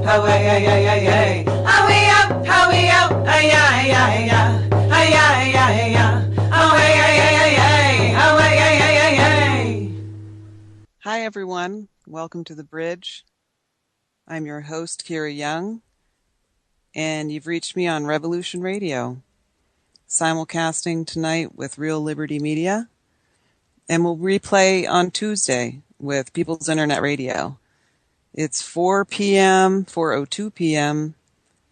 how way, ay, ay, ay, ay. How we up, ay, ay, ay, ay, ay, ay, ay, ay. How way, ay, ay, ay, ay, how way, ay, ay, ay, ay. Hi, everyone. Welcome to The Bridge. I'm your host, Kira Young, and you've reached me on Revolution Radio, simulcasting tonight with Real Liberty Media, and we'll replay on Tuesday with People's Internet Radio. It's 4 p.m., 4:02 p.m.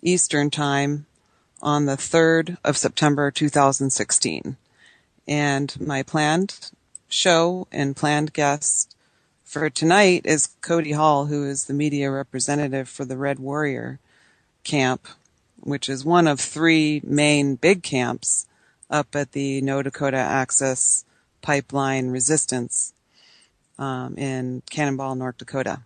Eastern Time on the 3rd of September 2016. And my planned show and planned guest for tonight is Cody Hall, who is the media representative for the Red Warrior camp, which is one of three main big camps up at the No Dakota Access Pipeline Resistance in Cannonball, North Dakota.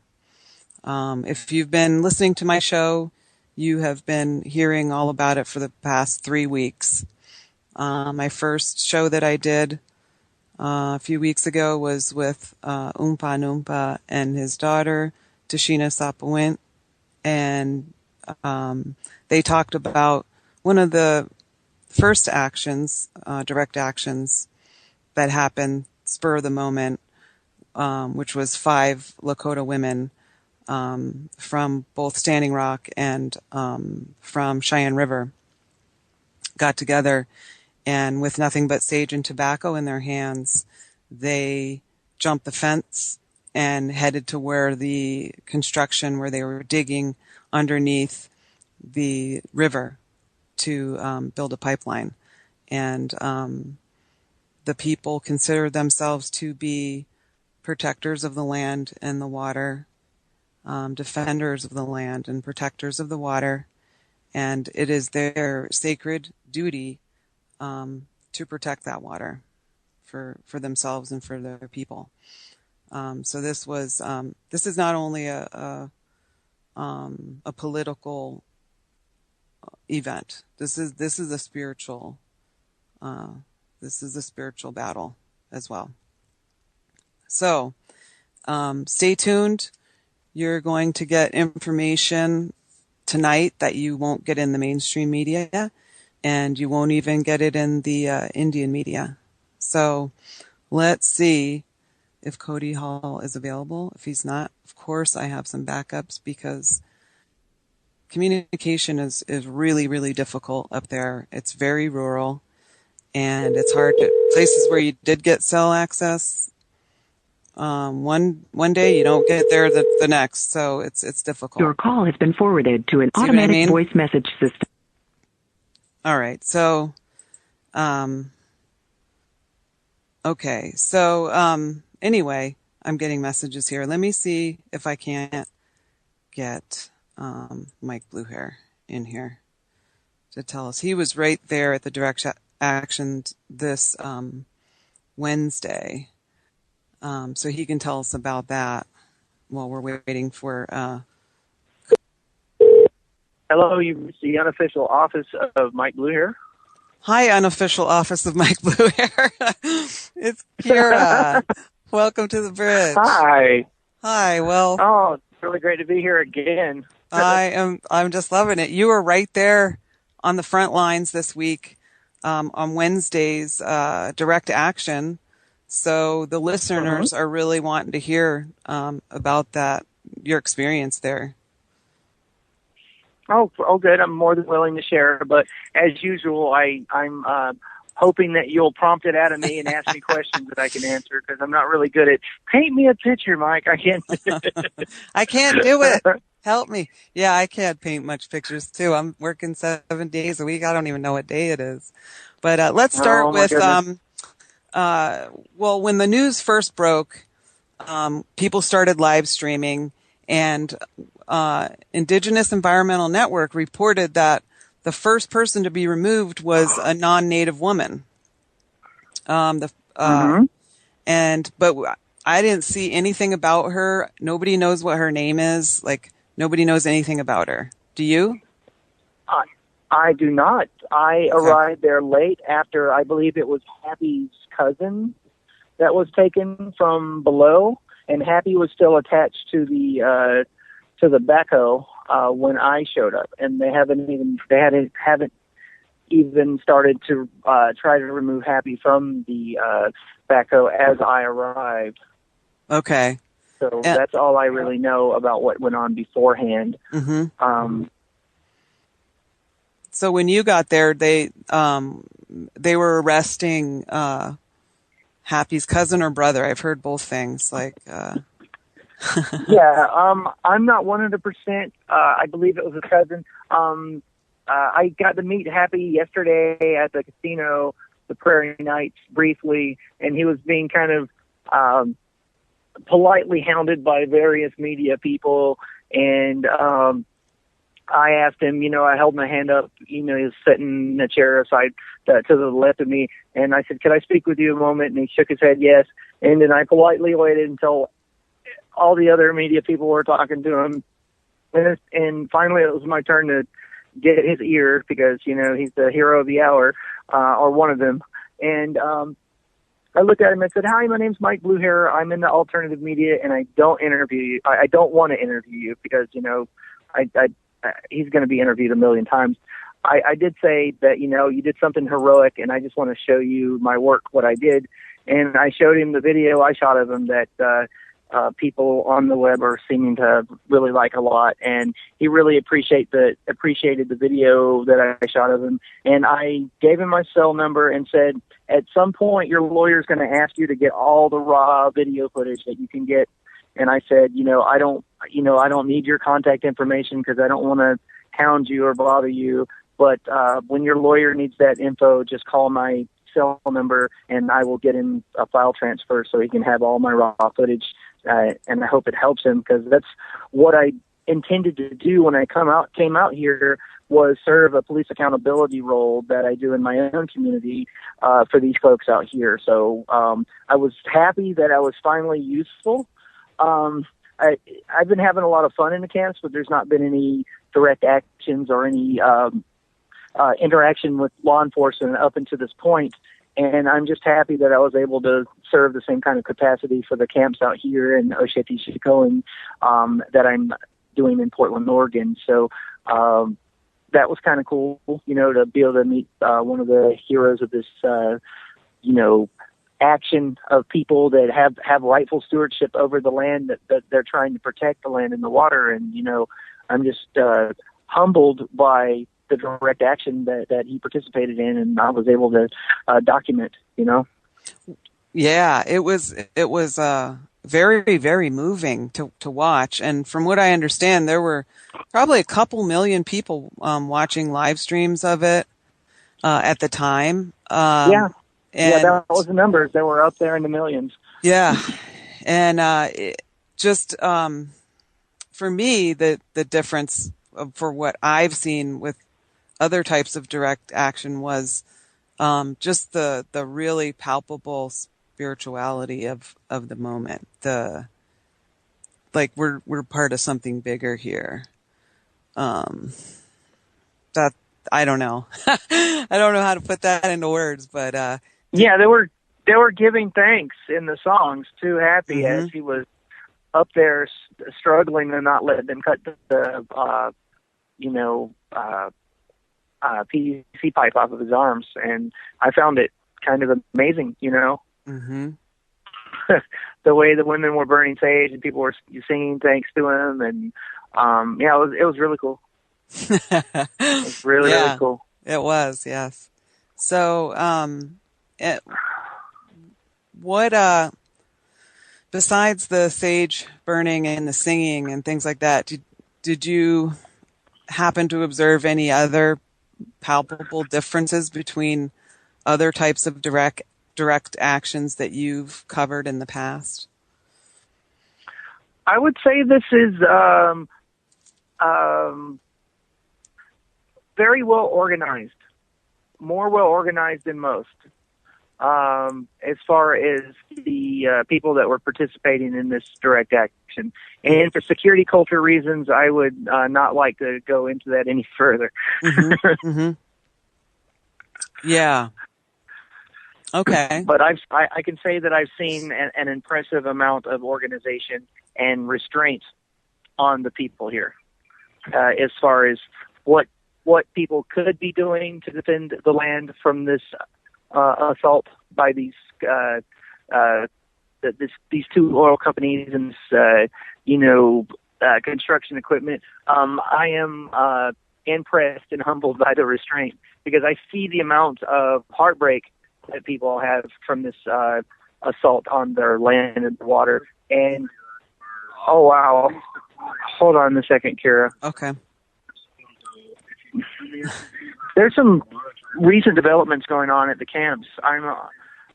If you've been listening to my show, you have been hearing all about it for the past 3 weeks. My first show that I did a few weeks ago was with Uŋpa Nuŋpa and his daughter, Tashina Sapawint, and they talked about one of the first actions, direct actions that happened spur of the moment, which was 5 Lakota women from both Standing Rock and from Cheyenne River got together, and with nothing but sage and tobacco in their hands, they jumped the fence and headed to where the construction, where they were digging underneath the river to build a pipeline. And the people considered themselves to be protectors of the land and the water, defenders of the land and protectors of the water, and it is their sacred duty to protect that water for themselves and for their people. So this is not only a political event. This is a spiritual battle as well. So stay tuned. You're going to get information tonight that you won't get in the mainstream media, and you won't even get it in the Indian media. So let's see if Cody Hall is available. If he's not, of course, I have some backups because communication is really, really difficult up there. It's very rural, and it's hard to places where you did get cell access. One day you don't get there the next, so it's difficult. Your call has been forwarded to an automatic voice message system. All right, so okay, so anyway, I'm getting messages here. Let me see if I can't get Mike BlueHair in here to tell us. He was right there at the direct action this Wednesday. So he can tell us about that while we're waiting for... Hello, you've reached the unofficial office of Mike BlueHair. Hi, unofficial office of Mike BlueHair. It's Kira. Welcome to the bridge. Hi. Hi, well... Oh, it's really great to be here again. I'm just loving it. You were right there on the front lines this week on Wednesday's direct action. So the listeners are really wanting to hear about that, your experience there. Oh, good. I'm more than willing to share. But as usual, I'm hoping that you'll prompt it out of me and ask me questions that I can answer, because I'm not really good at paint me a picture, Mike. I can't. I can't do it. Help me. Yeah, I can't paint much pictures too. I'm working 7 days a week. I don't even know what day it is. But let's start with. Well, when the news first broke, people started live streaming, and Indigenous Environmental Network reported that the first person to be removed was a non-native woman. But I didn't see anything about her. Nobody knows what her name is. Like, nobody knows anything about her. Do you? I do not. I arrived there late after, I believe it was Happy's cousin that was taken from below, and Happy was still attached to the backhoe when I showed up, and they haven't even started to try to remove Happy from the backhoe as I arrived. Okay. So that's all I really know about what went on beforehand. Mm-hmm. So when you got there, they were arresting Happy's cousin or brother. I've heard both things. Yeah, I'm not 100%. I believe it was a cousin. I got to meet Happy yesterday at the casino, the Prairie Nights, briefly, and he was being kind of politely hounded by various media people. And I asked him, I held my hand up, he was sitting in a chair aside to the left of me, and I said, "Could I speak with you a moment?" And he shook his head, yes. And then I politely waited until all the other media people were talking to him. And finally it was my turn to get his ear because, he's the hero of the hour, or one of them. And I looked at him and said, "Hi, my name's Mike BlueHair. I'm in the alternative media, and I don't interview you. I don't want to interview you because, he's going to be interviewed a million times. I did say that, you did something heroic, and I just want to show you my work, what I did." And I showed him the video I shot of him that people on the web are seeming to really like a lot, and he really appreciated the video that I shot of him. And I gave him my cell number and said, "At some point, your lawyer's going to ask you to get all the raw video footage that you can get." And I said, I don't need your contact information because I don't want to hound you or bother you. But when your lawyer needs that info, just call my cell number and I will get him a file transfer so he can have all my raw footage. And I hope it helps him because that's what I intended to do when I came out here, was serve a police accountability role that I do in my own community for these folks out here. So I was happy that I was finally useful. I've been having a lot of fun in the camps, but there's not been any direct actions or any interaction with law enforcement up until this point. And I'm just happy that I was able to serve the same kind of capacity for the camps out here in Osheti-Shikoin that I'm doing in Portland, Oregon. So that was kind of cool, to be able to meet one of the heroes of this, action of people that have rightful stewardship over the land that they're trying to protect the land and the water. And, I'm just humbled by the direct action that he participated in, and I was able to document, Yeah, it was very, very moving to watch. And from what I understand, there were probably a couple million people watching live streams of it at the time. Yeah, that was the numbers. They were up there in the millions. Yeah, and for me, the difference for what I've seen with other types of direct action was just the really palpable spirituality of the moment. We're part of something bigger here. That I don't know. I don't know how to put that into words, but yeah, they were giving thanks in the songs to Happy as he was up there struggling to not let them cut the PVC pipe off of his arms, and I found it kind of amazing, Mm-hmm. The way the women were burning sage and people were singing thanks to him, and it was really cool. It was really cool. It was, yes. So, what besides the sage burning and the singing and things like that, did you happen to observe any other palpable differences between other types of direct actions that you've covered in the past? I would say this is very well organized, more well organized than most. As far as the people that were participating in this direct action. And for security culture reasons, I would not like to go into that any further. Mm-hmm. Mm-hmm. Yeah. Okay. But I can say that I've seen an impressive amount of organization and restraint on the people here. as far as what people could be doing to defend the land from this assault by these two oil companies and this, construction equipment. I am impressed and humbled by the restraint, because I see the amount of heartbreak that people have from this assault on their land and water. And oh wow, hold on a second, Kira. Okay. There's some recent developments going on at the camps.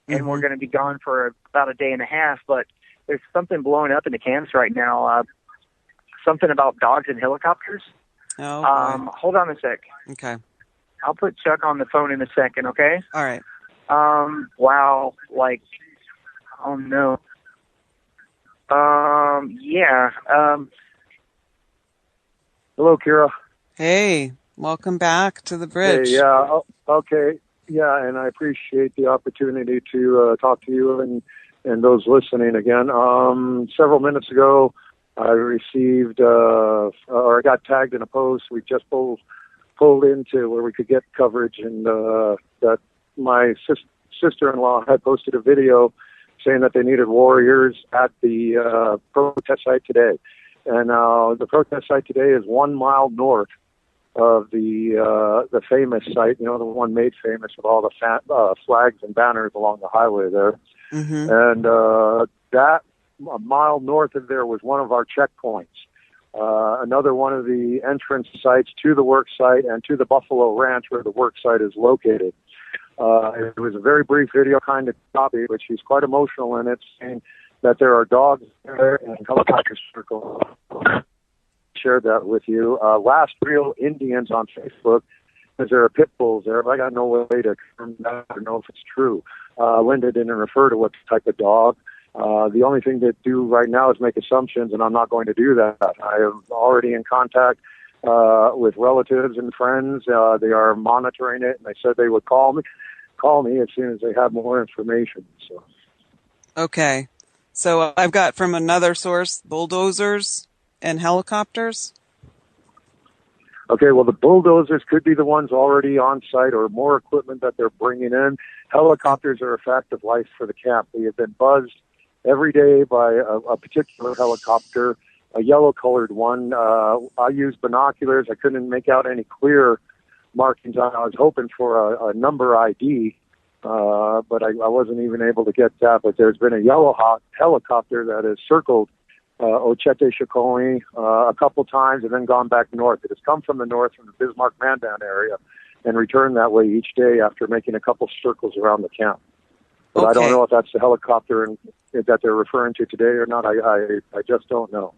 And we're going to be gone for about a day and a half, but there's something blowing up in the camps right now. Something about dogs and helicopters. Oh, hold on a sec. Okay. I'll put Chuck on the phone in a second, okay? All right. Wow, oh no. Yeah. Hello, Kira. Hey, welcome back to the bridge. Hey, yeah, okay. Yeah, and I appreciate the opportunity to talk to you and those listening again. Several minutes ago, I received, or I got tagged in a post. We just pulled into where we could get coverage, and that my sister-in-law had posted a video saying that they needed warriors at the protest site today. And the protest site today is 1 mile north of the famous site, the one made famous with all the flags and banners along the highway there. Mm-hmm. And that a mile north of there was one of our checkpoints. Another one of the entrance sites to the work site and to the Buffalo Ranch where the work site is located. It was a very brief video kind of copy, but she's quite emotional in it, saying that there are dogs there and helicopter circles. Shared that with you. Last Real Indians on Facebook, because there are pit bulls there, but I got no way to confirm that or know if it's true. Linda didn't refer to what type of dog. The only thing to do right now is make assumptions, and I'm not going to do that. I am already in contact with relatives and friends. They are monitoring it, and they said they would call me as soon as they have more information. So. Okay. So I've got from another source, bulldozers and helicopters. Okay, well, the bulldozers could be the ones already on site or more equipment that they're bringing in. Helicopters are a fact of life for the camp. We have been buzzed every day by a particular helicopter, a yellow-colored one. I used binoculars. I couldn't make out any clear markings on it. I was hoping for a number ID, but I wasn't even able to get that. But there's been a yellow helicopter that has circled Ochete Shikoi a couple times and then gone back north. It has come from the north, from the Bismarck-Mandan area, and returned that way each day after making a couple circles around the camp. But Okay. I don't know if that's the helicopter that they're referring to today or not. I just don't know.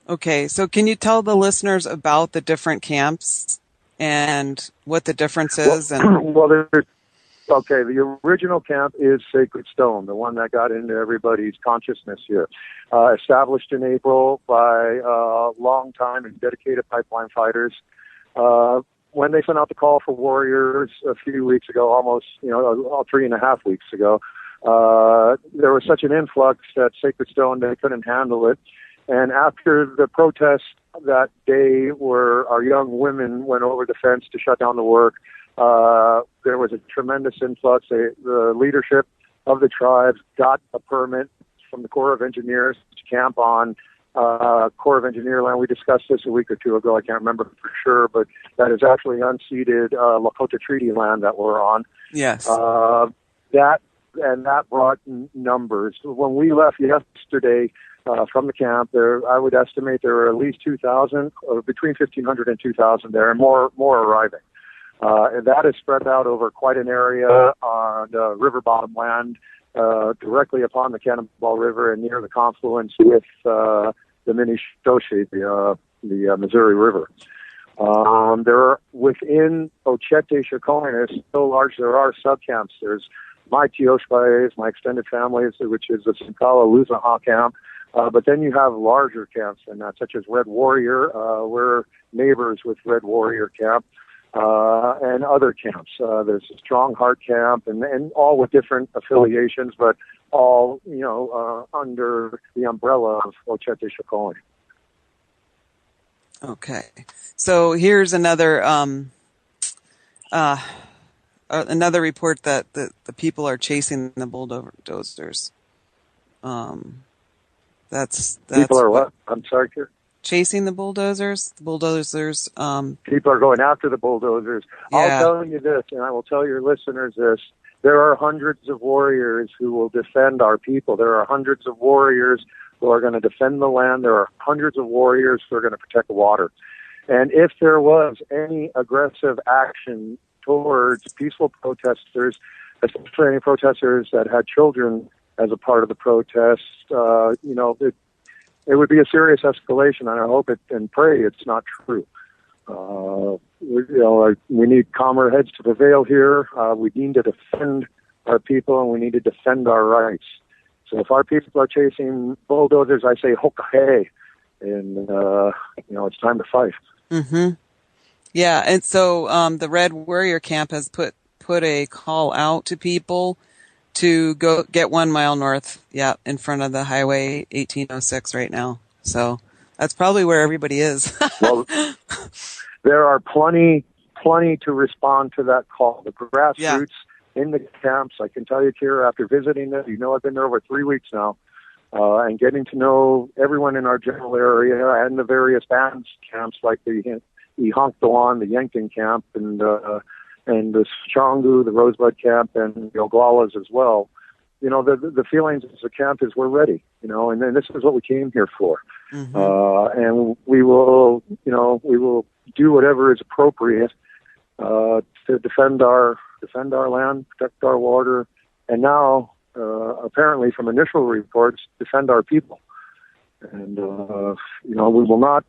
Okay, so can you tell the listeners about the different camps and what the difference is? Okay, the original camp is Sacred Stone, the one that got into everybody's consciousness here. Established in April by long-time and dedicated pipeline fighters. When they sent out the call for warriors a few weeks ago, almost 3.5 weeks ago, there was such an influx at Sacred Stone they couldn't handle it. And after the protest that day, where our young women went over the fence to shut down the work, there was a tremendous influx. The leadership of the tribes got a permit from the Corps of Engineers to camp on Corps of Engineer land. We discussed this a week or two ago. I can't remember for sure, but that is actually unceded Lakota Treaty land that we're on. Yes. That brought numbers. When we left yesterday from the camp, I would estimate there were at least 2,000, or between 1,500 and 2,000 there, and more arriving. And that is spread out over quite an area on river bottom land, directly upon the Cannonball River and near the confluence with the Minnesota, the Missouri River. There are, within Ochete Shikoi, it's so large, there are subcamps. There's my Tioshpaes, my extended families, which is the Sinkala Luzaha camp. But then you have larger camps, and such as Red Warrior. We're neighbors with Red Warrior camp. And other camps. There's a Strong Heart camp, and all with different affiliations, but all, under the umbrella of Ochete Shikoi. Okay. So here's another report that the people are chasing the bulldozers. That's People are what? I'm sorry, Kurt? Chasing the bulldozers. The bulldozers. People are going after the bulldozers. Yeah. I'll tell you this, and I will tell your listeners this. There are hundreds of warriors who will defend our people. There are hundreds of warriors who are going to defend the land. There are hundreds of warriors who are going to protect the water. And if there was any aggressive action towards peaceful protesters, especially any protesters that had children as a part of the protest, it would be a serious escalation, and I hope and pray it's not true. We need calmer heads to prevail here. We need to defend our people, and we need to defend our rights. So if our people are chasing bulldozers, I say hoka hey, and it's time to fight. Mm-hmm. Yeah, and so the Red Warrior Camp has put a call out to people to go get 1 mile north, in front of the Highway 1806 right now. So that's probably where everybody is. Well, there are plenty to respond to that call. The grassroots in the camps, I can tell you, Kira, after visiting them, I've been there over 3 weeks now, and getting to know everyone in our general area and the various bands camps like the Uŋpa, the Yankton camp, and the Shangu, the Rosebud camp, and the Oglalas as well. The feelings as a camp is we're ready, and then this is what we came here for. Mm-hmm. And we will do whatever is appropriate to defend our land, protect our water, and now apparently from initial reports, defend our people. And we will not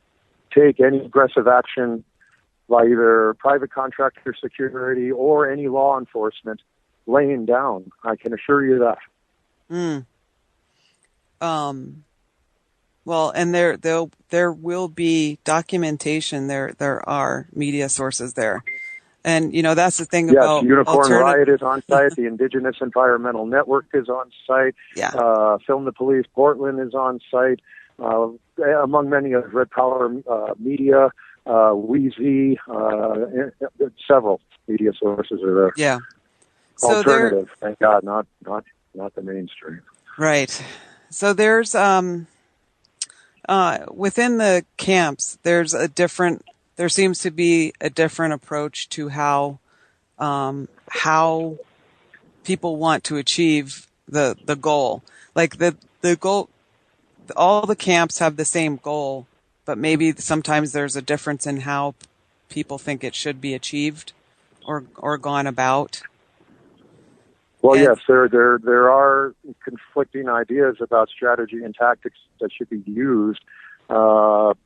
take any aggressive action by either private contractor security or any law enforcement laying down. I can assure you that. Well, and there will be documentation. There are media sources there, and that's the thing about Unicorn Riot is on site. The Indigenous Environmental Network is on site. Yeah. Film the Police Portland is on site. Among many of Red Power Media, Wheezy, several media sources are there. Yeah. So alternative, thank God, not the mainstream. Right. So there's within the camps, there seems to be a different approach to how people want to achieve the goal. Like the goal, all the camps have the same goal, but maybe sometimes there's a difference in how people think it should be achieved or gone about. Well, yes, there are conflicting ideas about strategy and tactics that should be used. But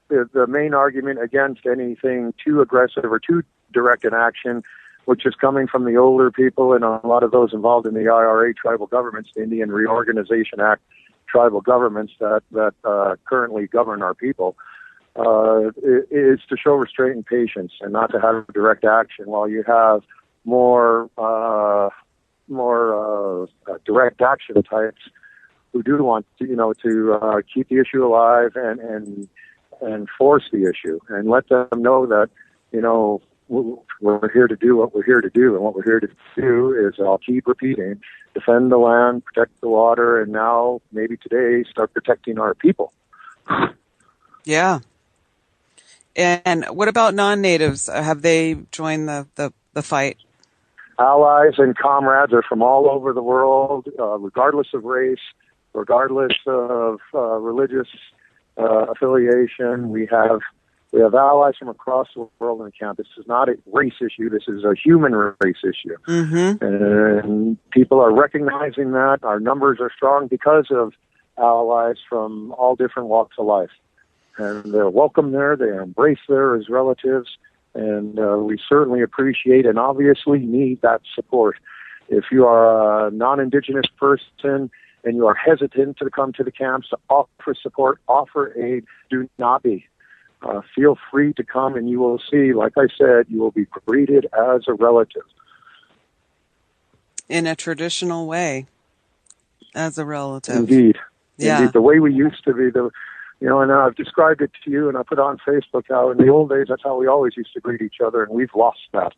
the main argument against anything too aggressive or too direct in action, which is coming from the older people and a lot of those involved in the IRA tribal governments, the Indian Reorganization Act tribal governments that currently govern our people, is to show restraint and patience and not to have direct action, while you have more direct action types who do want to keep the issue alive and force the issue and let them know that we're here to do what we're here to do, and what we're here to do is, I'll keep repeating, defend the land, protect the water, and now maybe today start protecting our people. Yeah. And what about non-natives? Have they joined the fight? Allies and comrades are from all over the world, regardless of race, regardless of religious affiliation. We have allies from across the world in the camp. This is not a race issue. This is a human race issue. Mm-hmm. And people are recognizing that. Our numbers are strong because of allies from all different walks of life. And they're welcome there. They are embraced there as relatives. And we certainly appreciate and obviously need that support. If you are a non-Indigenous person and you are hesitant to come to the camps to offer support, offer aid, do not be. Feel free to come, and you will see, like I said, you will be greeted as a relative. In a traditional way, as a relative. Indeed. Yeah. Indeed. The way we used to be, And I've described it to you, and I put on Facebook how in the old days, that's how we always used to greet each other, and we've lost that.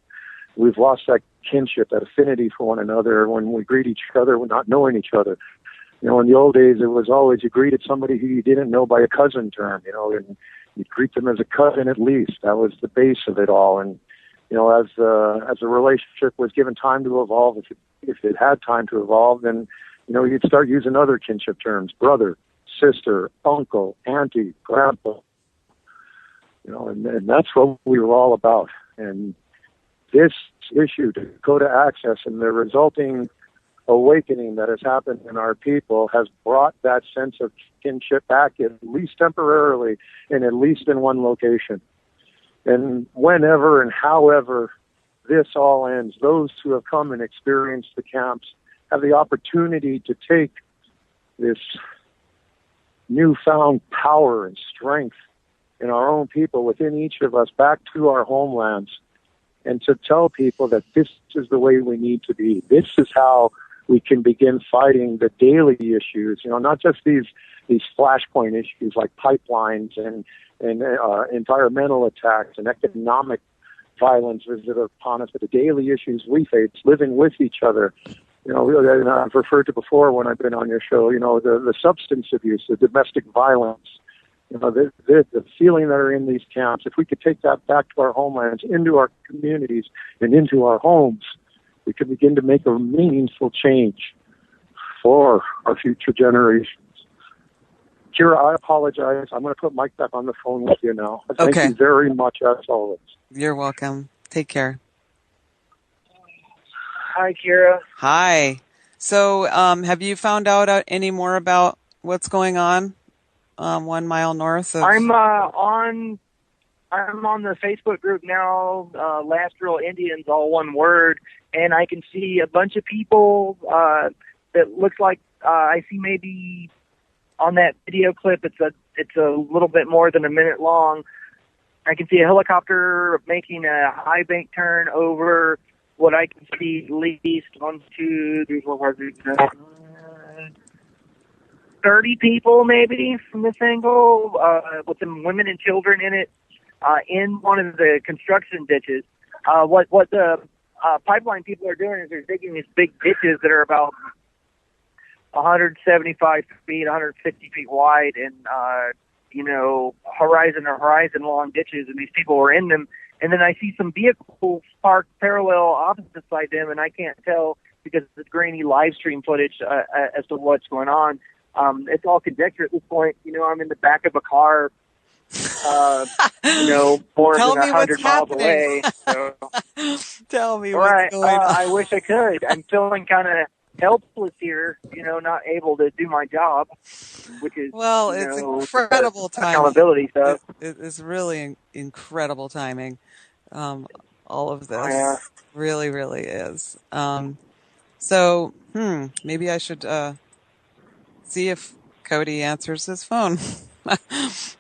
We've lost that kinship, that affinity for one another when we greet each other, we're not knowing each other. In the old days, it was always you greeted somebody who you didn't know by a cousin term, and you'd greet them as a cousin at least. That was the base of it all. And, as a relationship was given time to evolve, if it had time to evolve, then, you'd start using other kinship terms, brother, sister, uncle, auntie, grandpa, and that's what we were all about. And this issue, Dakota Access, and the resulting awakening that has happened in our people has brought that sense of kinship back, at least temporarily, and at least in one location. And whenever and however this all ends, those who have come and experienced the camps have the opportunity to take this newfound power and strength in our own people within each of us back to our homelands, and to tell people that this is the way we need to be. This is how we can begin fighting the daily issues, not just these flashpoint issues like pipelines and environmental attacks and economic violence that are upon us, but the daily issues we face, living with each other. And I've referred to before when I've been on your show, the substance abuse, the domestic violence, the feeling that are in these camps. If we could take that back to our homelands, into our communities, and into our homes, we could begin to make a meaningful change for our future generations. Kira, I apologize. I'm going to put Mike back on the phone with you now. Thank you very much, as always. You're welcome. Take care. Hi, Kira. Hi. So, have you found out any more about what's going on 1 mile north of... I'm on the Facebook group now, Last Real Indians, all one word, and I can see a bunch of people that looks like I see maybe on that video clip, it's a little bit more than a minute long. I can see a helicopter making a high bank turn over what I can see at least 30 people maybe from this angle, with some women and children in it, in one of the construction ditches. What the pipeline people are doing is they're digging these big ditches that are about 175 feet, 150 feet wide, and horizon long ditches, and these people are in them. And then I see some vehicles parked parallel opposite side them, and I can't tell because it's grainy live stream footage as to what's going on. It's all conjecture at this point. I'm in the back of a car, more than 100 miles away. So. Tell me what's going on. I wish I could. I'm feeling kind of helpless here, not able to do my job, which is it's incredible timing. Accountability stuff. It's really incredible timing. All of this really, really is. So maybe I should see if Cody answers his phone.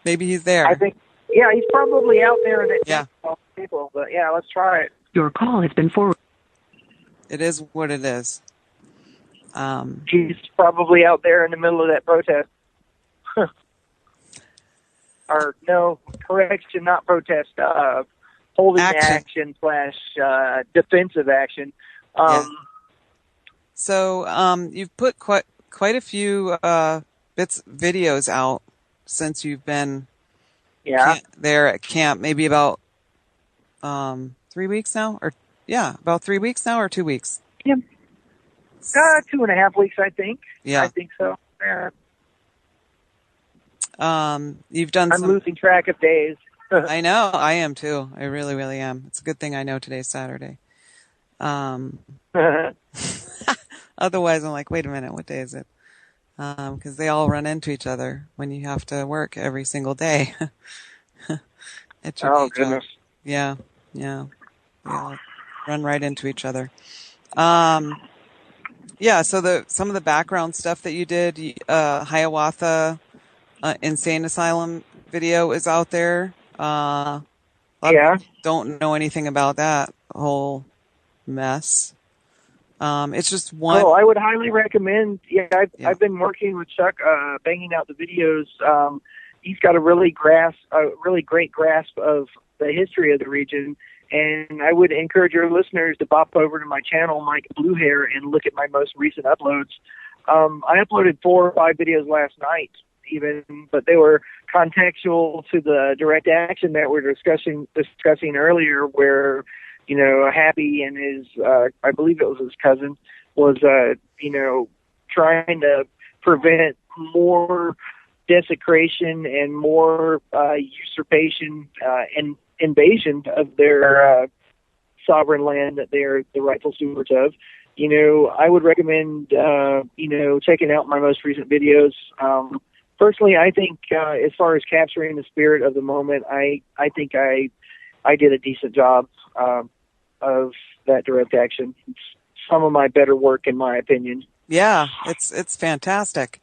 Maybe he's there. I think, he's probably out there in that people. But let's try it. Your call has been forwarded. It is what it is. He's probably out there in the middle of that protest. Or no, correction, not protest. Holding action / defensive action. So you've put quite a few videos out since you've been there at camp. Maybe about 3 weeks now, about 3 weeks now, or 2 weeks. Yeah. 2.5 weeks, I think. Yeah. I think so. Yeah. You've done I'm losing track of days. I know. I am too. I really, really am. It's a good thing I know today's Saturday. Otherwise, I'm like, wait a minute, what day is it? Because they all run into each other when you have to work every single day. At your goodness. Job. Yeah. Run right into each other. So some of the background stuff that you did, Hiawatha Insane Asylum video is out there. Don't know anything about that whole mess. It's just one. Oh, I would highly recommend. I've been working with Chuck, banging out the videos. he's got a really great grasp of the history of the region. And I would encourage your listeners to bop over to my channel, Mike BlueHair, and look at my most recent uploads. I uploaded 4 or 5 videos last night, even, but they were contextual to the direct action that we're discussing earlier, where, you know, Happy and his, I believe it was his cousin, was, you know, trying to prevent more desecration and more usurpation and invasion of their sovereign land that they're the rightful stewards of. You know, I would recommend, you know, checking out my most recent videos. Personally, I think as far as capturing the spirit of the moment, I think I did a decent job of that direct action. It's some of my better work, in my opinion. Yeah, it's fantastic.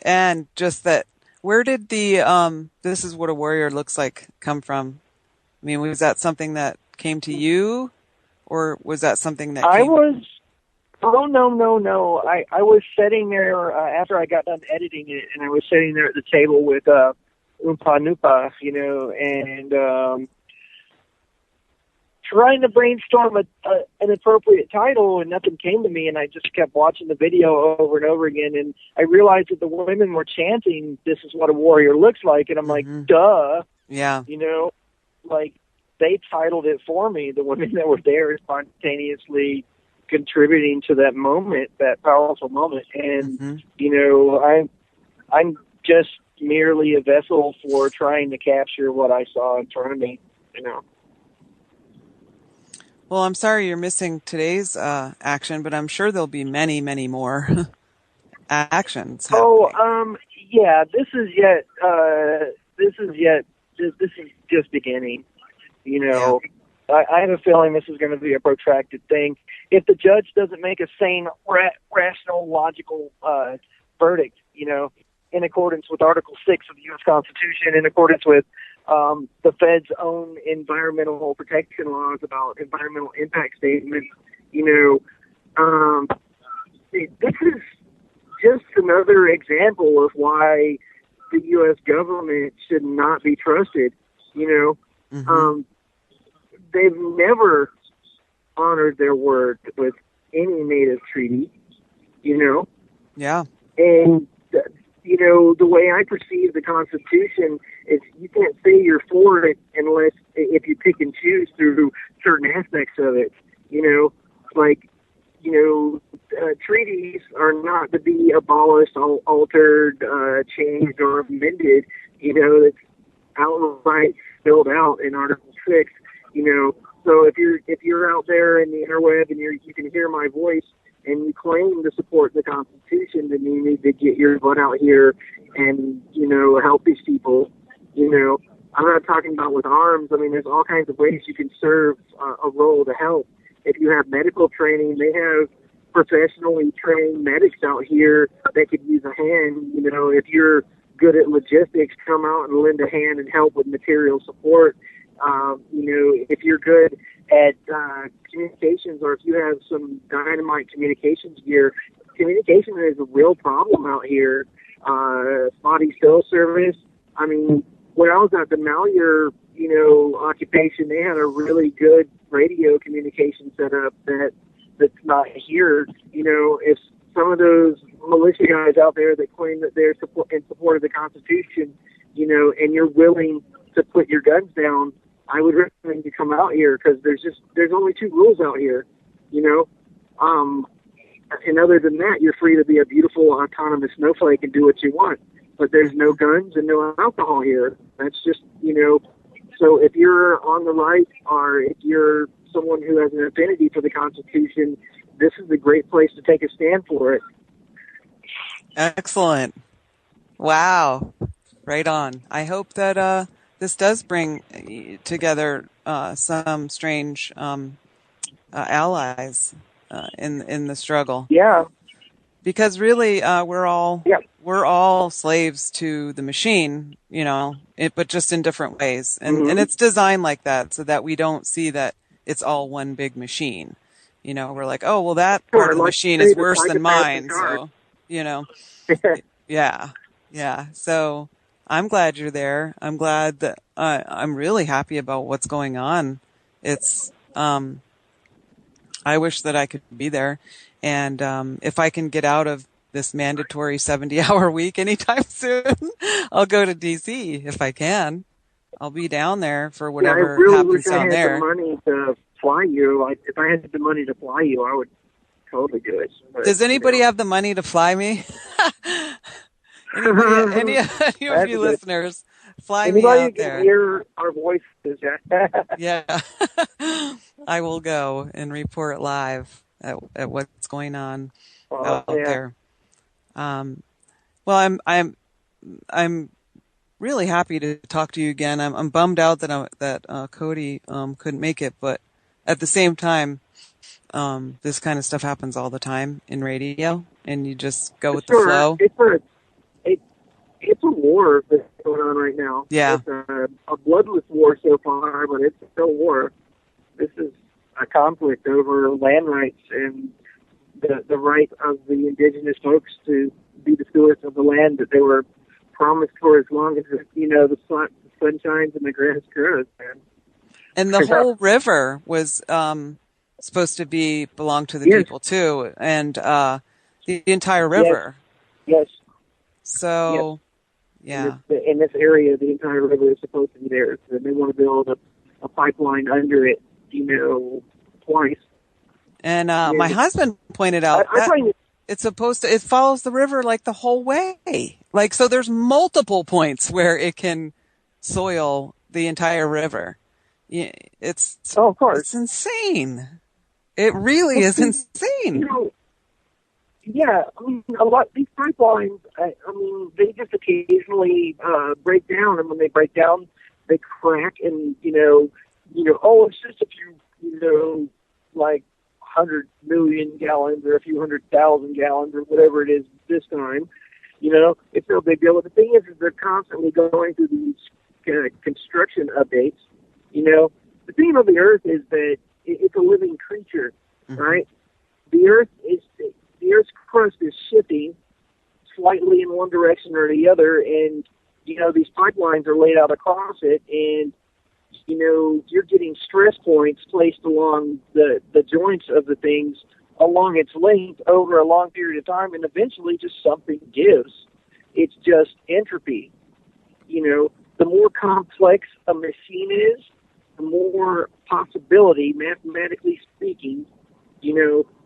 And just that, where did the "This is what a warrior looks like" come from? I mean, was that something that came to you, or was that something that I was? Oh, no. I was sitting there after I got done editing it, and I was sitting there at the table with Uŋpa Nuŋpa, you know, and trying to brainstorm an appropriate title, and nothing came to me, and I just kept watching the video over and over again, and I realized that the women were chanting, "This is what a warrior looks like," and I'm like, duh. Yeah. You know, like, they titled it for me, the women that were there spontaneously contributing to that moment, that powerful moment. And, you know, I'm just merely a vessel for trying to capture what I saw in front of me, you know. Well, I'm sorry you're missing today's action, but I'm sure there'll be many, many more actions happening. Yeah, this is just beginning, you know. Yeah. I have a feeling this is going to be a protracted thing. If the judge doesn't make a sane, rational, logical verdict, you know, in accordance with Article 6 of the U.S. Constitution, in accordance with the Fed's own environmental protection laws about environmental impact statements, you know, this is just another example of why the U.S. government should not be trusted, you know. They've never honored their word with any native treaty, you know. Yeah. And, you know, the way I perceive the Constitution is you can't say you're for it unless if you pick and choose through certain aspects of it, you know. Like, you know, treaties are not to be abolished, altered, changed, or amended. You know, it's outright spelled out in Article 6. You know, so if you're out there in the interweb and you can hear my voice and you claim to support the Constitution, then you need to get your butt out here and, you know, help these people. You know, I'm not talking about with arms. I mean, there's all kinds of ways you can serve a role to help. If you have medical training, they have professionally trained medics out here that could use a hand. You know, if you're good at logistics, come out and lend a hand and help with material support. You know, if you're good at communications, or if you have some dynamite communications gear, communication is a real problem out here. Spotty cell service. I mean, when I was at the Malheur, you know, occupation, they had a really good radio communication setup that's not here. You know, if some of those militia guys out there that claim that they're in support of the Constitution, you know, and you're willing to put your guns down, I would recommend you come out here, because there's only 2 rules out here, you know. And other than that, you're free to be a beautiful autonomous snowflake and do what you want. But there's no guns and no alcohol here. That's just, you know. So if you're on the right, or if you're someone who has an affinity for the Constitution, this is a great place to take a stand for it. Excellent. Wow. Right on. I hope that this does bring together some strange allies in the struggle. Yeah. Because really, we're all slaves to the machine, you know, but just in different ways. And it's designed like that so that we don't see that it's all one big machine. You know, we're like, oh, well, that part of the machine is worse than mine. So, you know, yeah. Yeah. So I'm glad you're there. I'm glad that I'm really happy about what's going on. It's, I wish that I could be there. And, if I can get out of this mandatory 70-hour week anytime soon, I'll go to DC if I can. I'll be down there for whatever I really happens wish I down had there. the money to fly you. If I had the money to fly you, I would totally do it. But, Does anybody have the money to fly me? Any of you listeners, fly me anybody out who can there. hear our voices, Yeah. I will go and report live at what's going on out there. Well, I'm really happy to talk to you again. I'm bummed out that Cody couldn't make it, but at the same time, this kind of stuff happens all the time in radio, and you just go with the flow. It's a war that's going on right now. Yeah. It's a bloodless war so far, but it's still a war. This is a conflict over land rights and the right of the indigenous folks to be the stewards of the land that they were promised for as long as, the sun shines and the grass grows, man. And the whole river was supposed to belong to the people too, and the entire river. Yes. So, yeah. In this area, the entire river is supposed to be theirs, and they want to build a pipeline under it, twice. And my husband pointed out that it follows the river like the whole way. Like, so there's multiple points where it can soil the entire river. It's of course. It's insane. It really is insane. Yeah, I mean, a lot these pipelines. They just occasionally break down, and when they break down, they crack, and it's just a few, like 100 million gallons or a few 100,000 gallons or whatever it is this time. It's no big deal. But the thing is they're constantly going through these kind of construction updates. The thing about the Earth is that it's a living creature, right? The Earth's crust is shifting slightly in one direction or the other, and these pipelines are laid out across it, and you're getting stress points placed along the joints of the things along its length over a long period of time, and eventually just something gives. It's just entropy. The more complex a machine is, the more possibility, mathematically speaking,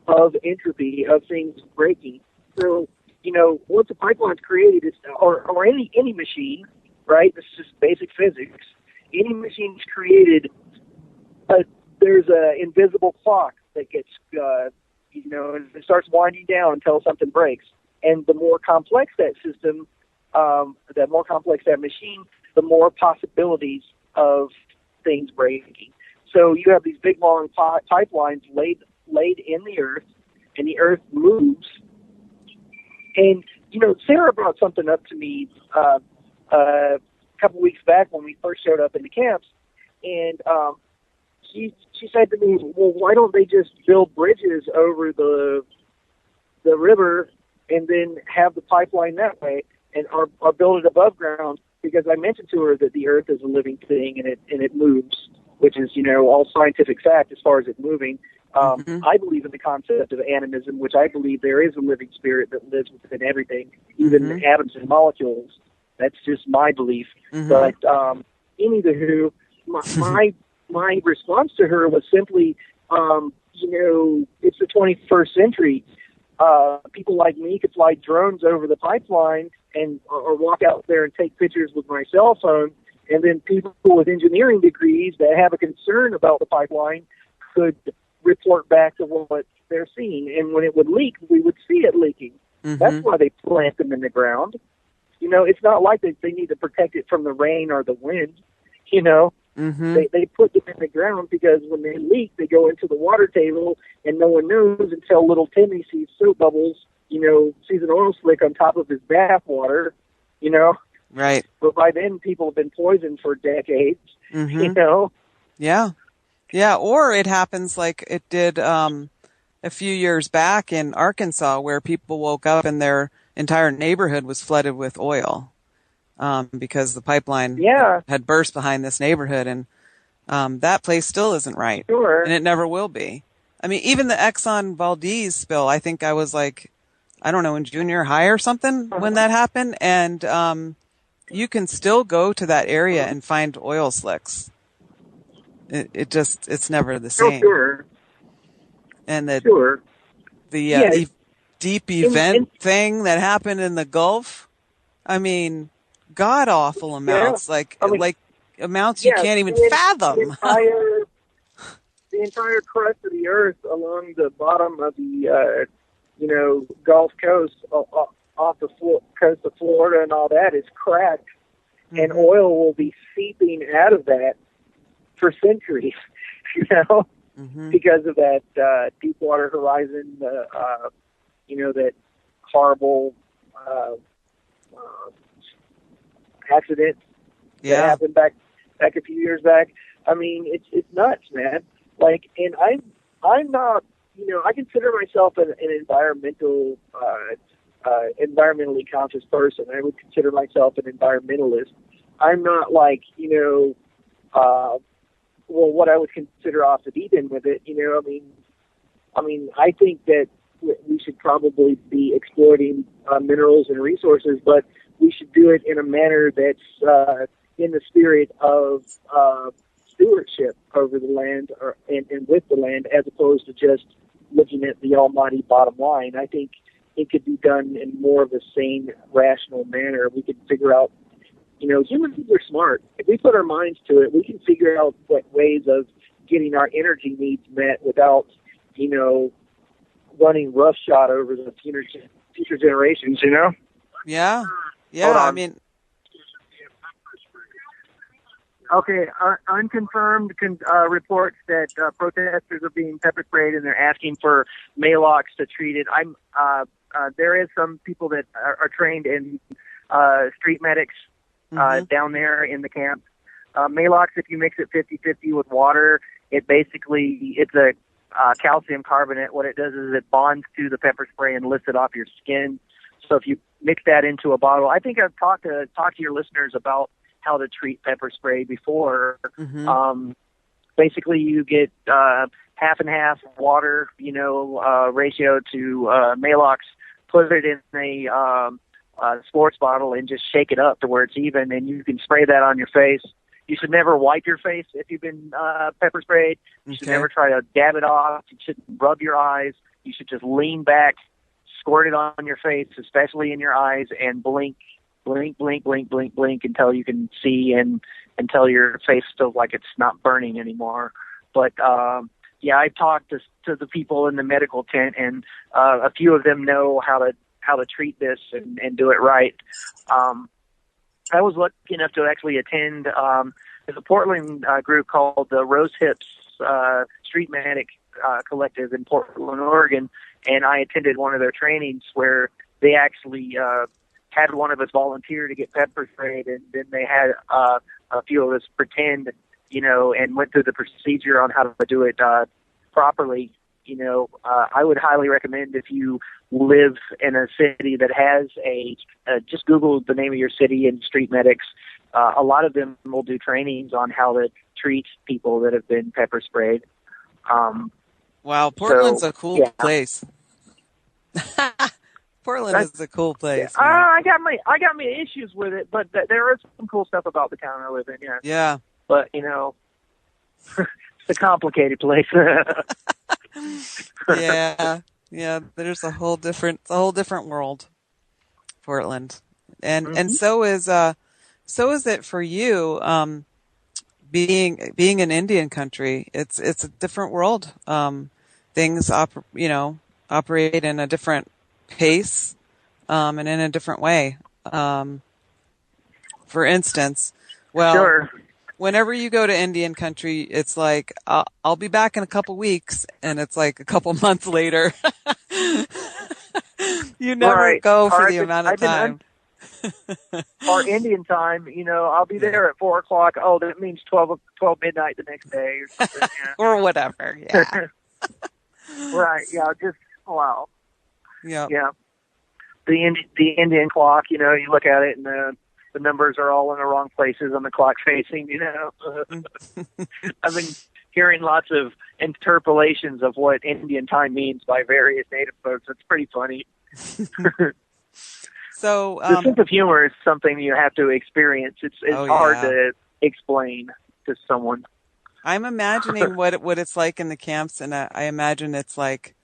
of entropy, of things breaking. So, once a pipeline's created, or any machine, right? This is just basic physics. Any machine's created, there's an invisible clock that gets, and it starts winding down until something breaks. And the more complex that system, the more complex that machine, the more possibilities of things breaking. So you have these big, long pipelines laid in the earth, and the earth moves. And, Sarah brought something up to me a couple weeks back when we first showed up in the camps, and she said to me, well, why don't they just build bridges over the river and then have the pipeline that way, and or build it above ground? Because I mentioned to her that the earth is a living thing and it moves, which is, all scientific fact as far as it moving. I believe in the concept of animism, which I believe there is a living spirit that lives within everything, even atoms and molecules. That's just my belief. But anywho, my response to her was simply, it's the 21st century. People like me could fly drones over the pipeline or walk out there and take pictures with my cell phone, and then people with engineering degrees that have a concern about the pipeline could report back to what they're seeing. And when it would leak, we would see it leaking. That's why they plant them in the ground. It's not like they need to protect it from the rain or the wind. They put them in the ground because when they leak, they go into the water table, and no one knows until little Timmy sees soap bubbles, sees an oil slick on top of his bath water, Right. But by then, people have been poisoned for decades, Yeah. Yeah, or it happens like it did a few years back in Arkansas, where people woke up and their entire neighborhood was flooded with oil because the pipeline had burst behind this neighborhood, and that place still isn't right. Sure. And it never will be. I mean, even the Exxon Valdez spill, I think I was like, I don't know, in junior high or something when that happened. And you can still go to that area and find oil slicks. It's never the same. Oh, sure. And the deep event thing that happened in the Gulf, I mean, god awful amounts, like amounts you can't even fathom. The entire crust of the earth along the bottom of the Gulf Coast, off the coast of Florida and all that is cracked, and oil will be seeping out of that for centuries, because of that Deepwater Horizon, that horrible accident that happened back a few years back. I mean, it's nuts, man. Like, and I'm not, I consider myself an environmentally conscious person. I would consider myself an environmentalist. I'm not like, what I would consider off the deep end with it. I mean, I think that we should probably be exploiting minerals and resources, but we should do it in a manner that's in the spirit of stewardship over the land and with the land, as opposed to just looking at the almighty bottom line. I think it could be done in more of a sane, rational manner. We could figure out, humans are smart. If we put our minds to it, we can figure out what ways of getting our energy needs met without, running roughshod over the future generations, Yeah. I mean, okay, unconfirmed reports that protesters are being pepper sprayed and they're asking for Malox to treat it. There is some people that are trained in street medics down there in the camp. Malox, if you mix it 50-50 with water, it's a calcium carbonate. What it does is it bonds to the pepper spray and lifts it off your skin. So if you mix that into a bottle, I think I've talked to your listeners about how to treat pepper spray before. Basically, you get half and half water, ratio to Malox. Put it in a sports bottle and just shake it up to where it's even, and you can spray that on your face. You should never wipe your face if you've been pepper sprayed. You should never try to dab it off. You shouldn't rub your eyes. You should just lean back, squirt it on your face, especially in your eyes, and blink until you can see and until your face feels like it's not burning anymore. But I talked to the people in the medical tent, and a few of them know how to treat this and do it right. I was lucky enough to actually attend there's a Portland group called the Rose Hips Street Medic Collective in Portland, Oregon, and I attended one of their trainings where they actually had one of us volunteer to get pepper sprayed, and then they had a few of us pretend, and went through the procedure on how to do it properly. I would highly recommend, if you live in a city that has just Google the name of your city and street medics. A lot of them will do trainings on how to treat people that have been pepper sprayed. Wow, Portland's a cool place. Portland is a cool place. I got my issues with it, but there is some cool stuff about the town I live in. Yeah. Yeah. But it's a complicated place. Yeah. There's a whole different world, Portland, and so is it for you. Being an Indian country, it's a different world. Things operate in a different pace, and in a different way. For instance, whenever you go to Indian country, it's like, I'll be back in a couple weeks, and it's like a couple months later. You never go for the amount of time. Or Indian time, I'll be there at 4:00. Oh, that means 12 midnight the next day or something. Yeah. Or whatever, yeah. Right, yeah, just, wow. Yeah. Yeah. the Indian clock. You know, you look at it and the numbers are all in the wrong places on the clock facing. You know, I've been hearing lots of interpolations of what Indian time means by various native folks. It's pretty funny. So the sense of humor is something you have to experience. It's hard to explain to someone. I'm imagining what it's like in the camps, and I imagine it's like,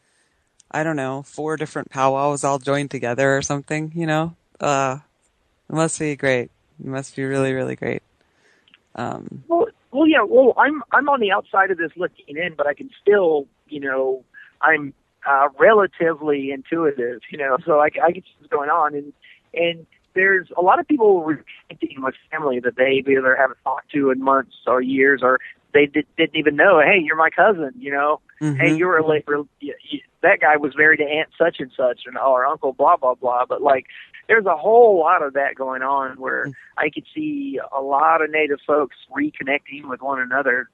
I don't know, 4 different powwows all joined together or something. You know, it must be great. It must be really, really great. Well, yeah. Well, I'm on the outside of this looking in, but I can still, you know, I'm relatively intuitive, you know, so I can see what's going on, and there's a lot of people reconnecting with family that they either haven't talked to in months or years, or they didn't even know. Hey, you're my cousin, you know. Mm-hmm. Hey, you were that guy was married to Aunt such and such, or Uncle blah blah blah. But like, there's a whole lot of that going on where I could see a lot of Native folks reconnecting with one another,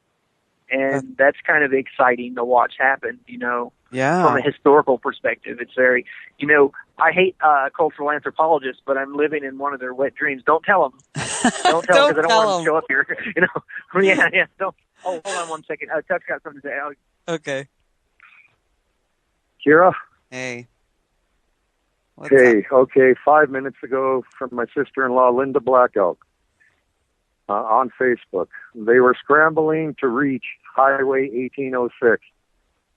and that's kind of exciting to watch happen, you know. Yeah. From a historical perspective, it's very, you know, I hate cultural anthropologists, but I'm living in one of their wet dreams. Don't tell them. Don't tell them, because I don't want them to show up here. You know, yeah. Don't. Oh, hold on one second. Tuck's got something to say. Okay. Kira? Hey. What's Hey, up? okay, 5 minutes ago from my sister-in-law, Linda Blackout, on Facebook. They were scrambling to reach Highway 1806.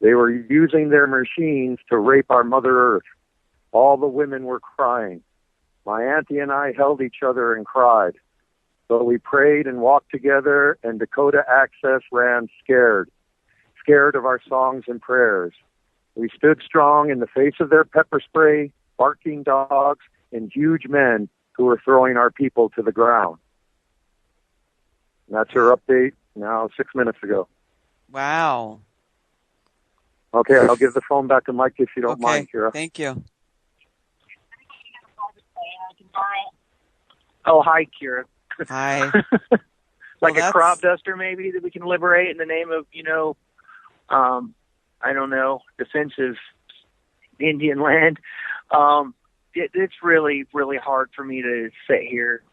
They were using their machines to rape our Mother Earth. All the women were crying. My auntie and I held each other and cried. So we prayed and walked together, and Dakota Access ran scared of our songs and prayers. We stood strong in the face of their pepper spray, barking dogs, and huge men who were throwing our people to the ground. And that's her update now 6 minutes ago. Wow. Okay, I'll give the phone back to Mike if you don't mind, Kira. Thank you. Oh, hi, Kira. Hi. Like a crop duster, maybe, that we can liberate in the name of, you know, I don't know, defensive Indian land. It's really, really hard for me to sit here.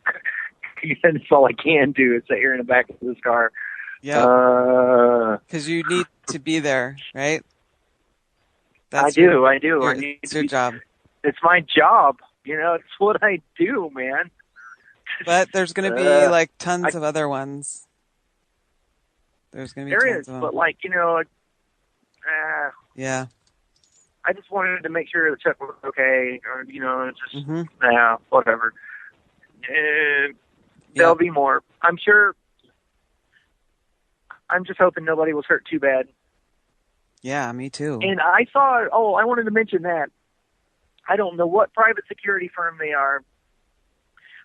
That's all I can do is sit here in the back of this car. Yeah. Because you need to be there, right? I do. It's your job. It's my job. You know, it's what I do, man. But there's going to be like tons of other ones. There's going to be tons of them. But like, you know, yeah. I just wanted to make sure the truck was okay, or, you know, just, whatever. There'll be more. I'm sure. I'm just hoping nobody was hurt too bad. Yeah, me too. And I saw, I wanted to mention that. I don't know what private security firm they are,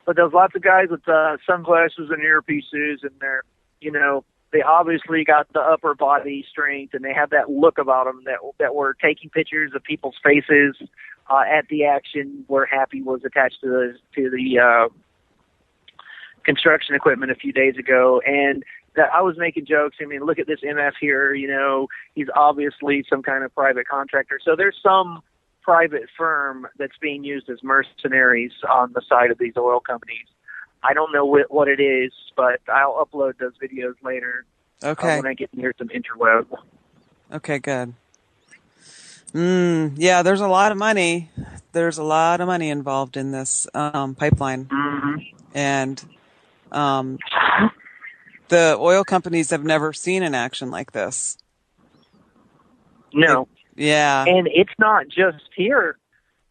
but there's lots of guys with sunglasses and earpieces, and they're, you know, they obviously got the upper body strength, and they have that look about them that were taking pictures of people's faces at the action where Happy was attached to the construction equipment a few days ago, and that I was making jokes. I mean, look at this MF here, you know, he's obviously some kind of private contractor. So there's some private firm that's being used as mercenaries on the side of these oil companies. I don't know what it is, but I'll upload those videos later. Okay. When I get near some interweb. Okay, good. Yeah, there's a lot of money. There's a lot of money involved in this pipeline. Mm-hmm. And the oil companies have never seen an action like this. No. Yeah. And it's not just here.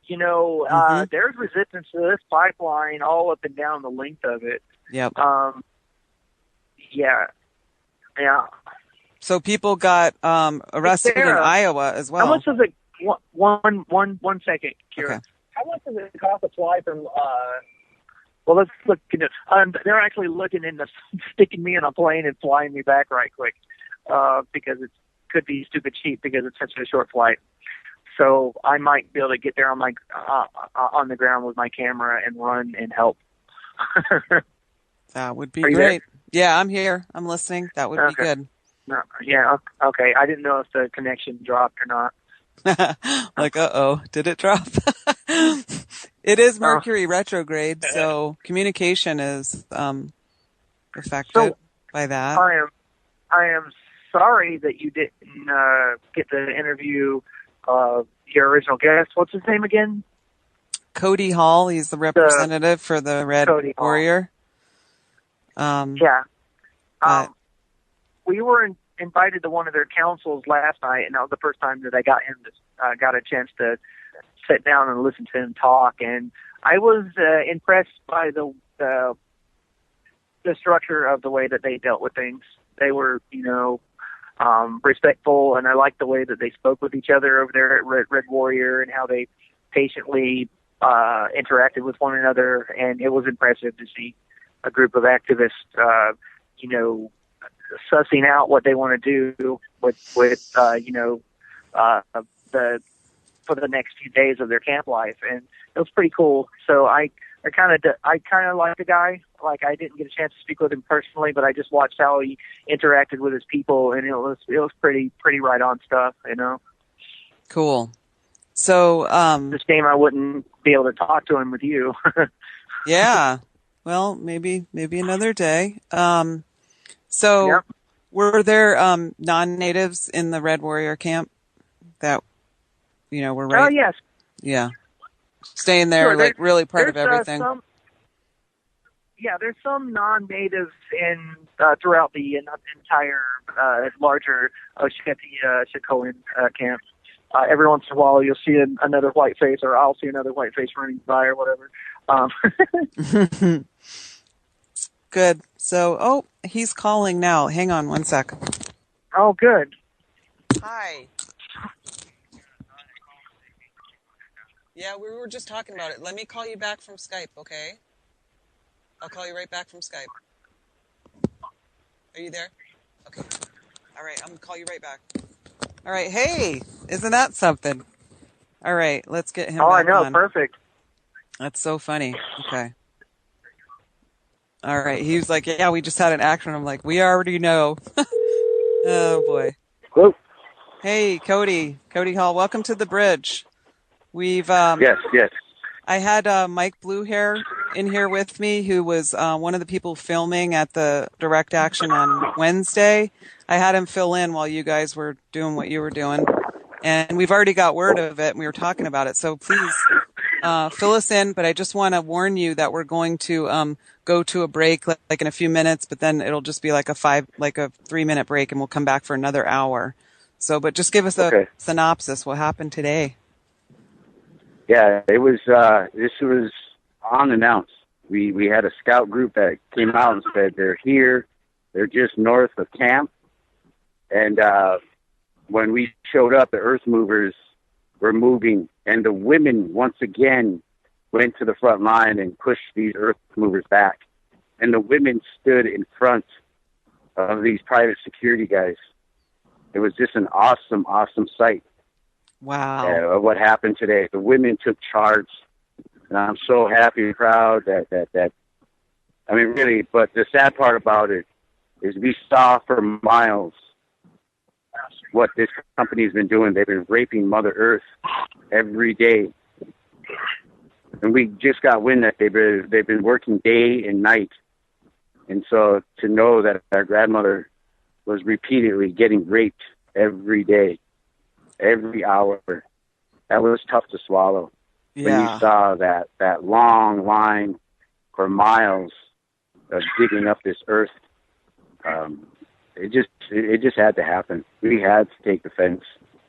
You know, there's resistance to this pipeline all up and down the length of it. Yep. Yeah. So people got arrested in Iowa as well. How much does it? One second, Kira. Okay. How much does it cost to fly from? Well, let's look. They're actually looking into sticking me in a plane and flying me back right quick because it could be stupid cheap because it's such a short flight. So I might be able to get there on my on the ground with my camera and run and help. That would be great. Yeah, I'm here. I'm listening. That would be good. No, yeah, okay. I didn't know if the connection dropped or not. Like, did it drop? It is Mercury retrograde, so communication is affected by that. I am sorry that you didn't get to interview your original guest. What's his name again? Cody Hall. He's the representative for the Red Warrior. We were invited to one of their councils last night, and that was the first time that I got a chance to sit down and listen to him talk. And I was impressed by the structure of the way that they dealt with things. They were, respectful, and I liked the way that they spoke with each other over there at Red Warrior and how they patiently interacted with one another. And it was impressive to see a group of activists, sussing out what they want to do with for the next few days of their camp life, and it was pretty cool. So I kind of like the guy. Like, I didn't get a chance to speak with him personally, but I just watched how he interacted with his people, and it was pretty right on stuff, Cool. So it's a shame I wouldn't be able to talk to him with you. Yeah. Well, maybe another day. Were there non-natives in the Red Warrior camp that were right? Oh, yes. Yeah. Staying there, sure, really part of everything. There's some non-natives in throughout the entire larger Shikoan camp. Every once in a while, you'll see another white face, or I'll see another white face running by, or whatever. Good. So, he's calling now. Hang on one sec. Oh, good. Hi. Yeah, we were just talking about it. Let me call you back from Skype, okay? I'll call you right back from Skype. Are you there? Okay. All right, I'm going to call you right back. All right, hey, isn't that something? All right, let's get him back I know, on. Perfect. That's so funny. Okay. All right, he was like, yeah, we just had an accident. I'm like, we already know. Oh, boy. Hello? Hey, Cody Hall, welcome to the bridge. We've Yes. I had Mike BlueHair in here with me, who was one of the people filming at the direct action on Wednesday. I had him fill in while you guys were doing what you were doing, and we've already got word of it, and we were talking about it. So please fill us in. But I just want to warn you that we're going to go to a break like in a few minutes, but then it'll just be like a 3-minute break, and we'll come back for another hour. So, but just give us a synopsis. What happened today? Yeah, it was. This was unannounced. We had a scout group that came out and said they're here. They're just north of camp. And when we showed up, the earth movers were moving, and the women once again went to the front line and pushed these earth movers back. And the women stood in front of these private security guys. It was just an awesome sight. Wow. What happened today. The women took charge, and I'm so happy and proud that I mean, really, but the sad part about it is we saw for miles what this company's been doing. They've been raping Mother Earth every day. And we just got wind that they've been working day and night. And so to know that our grandmother was repeatedly getting raped every day, every hour, that was tough to swallow. Yeah. When you saw that long line for miles of digging up this earth, it just had to happen. We had to take the fence,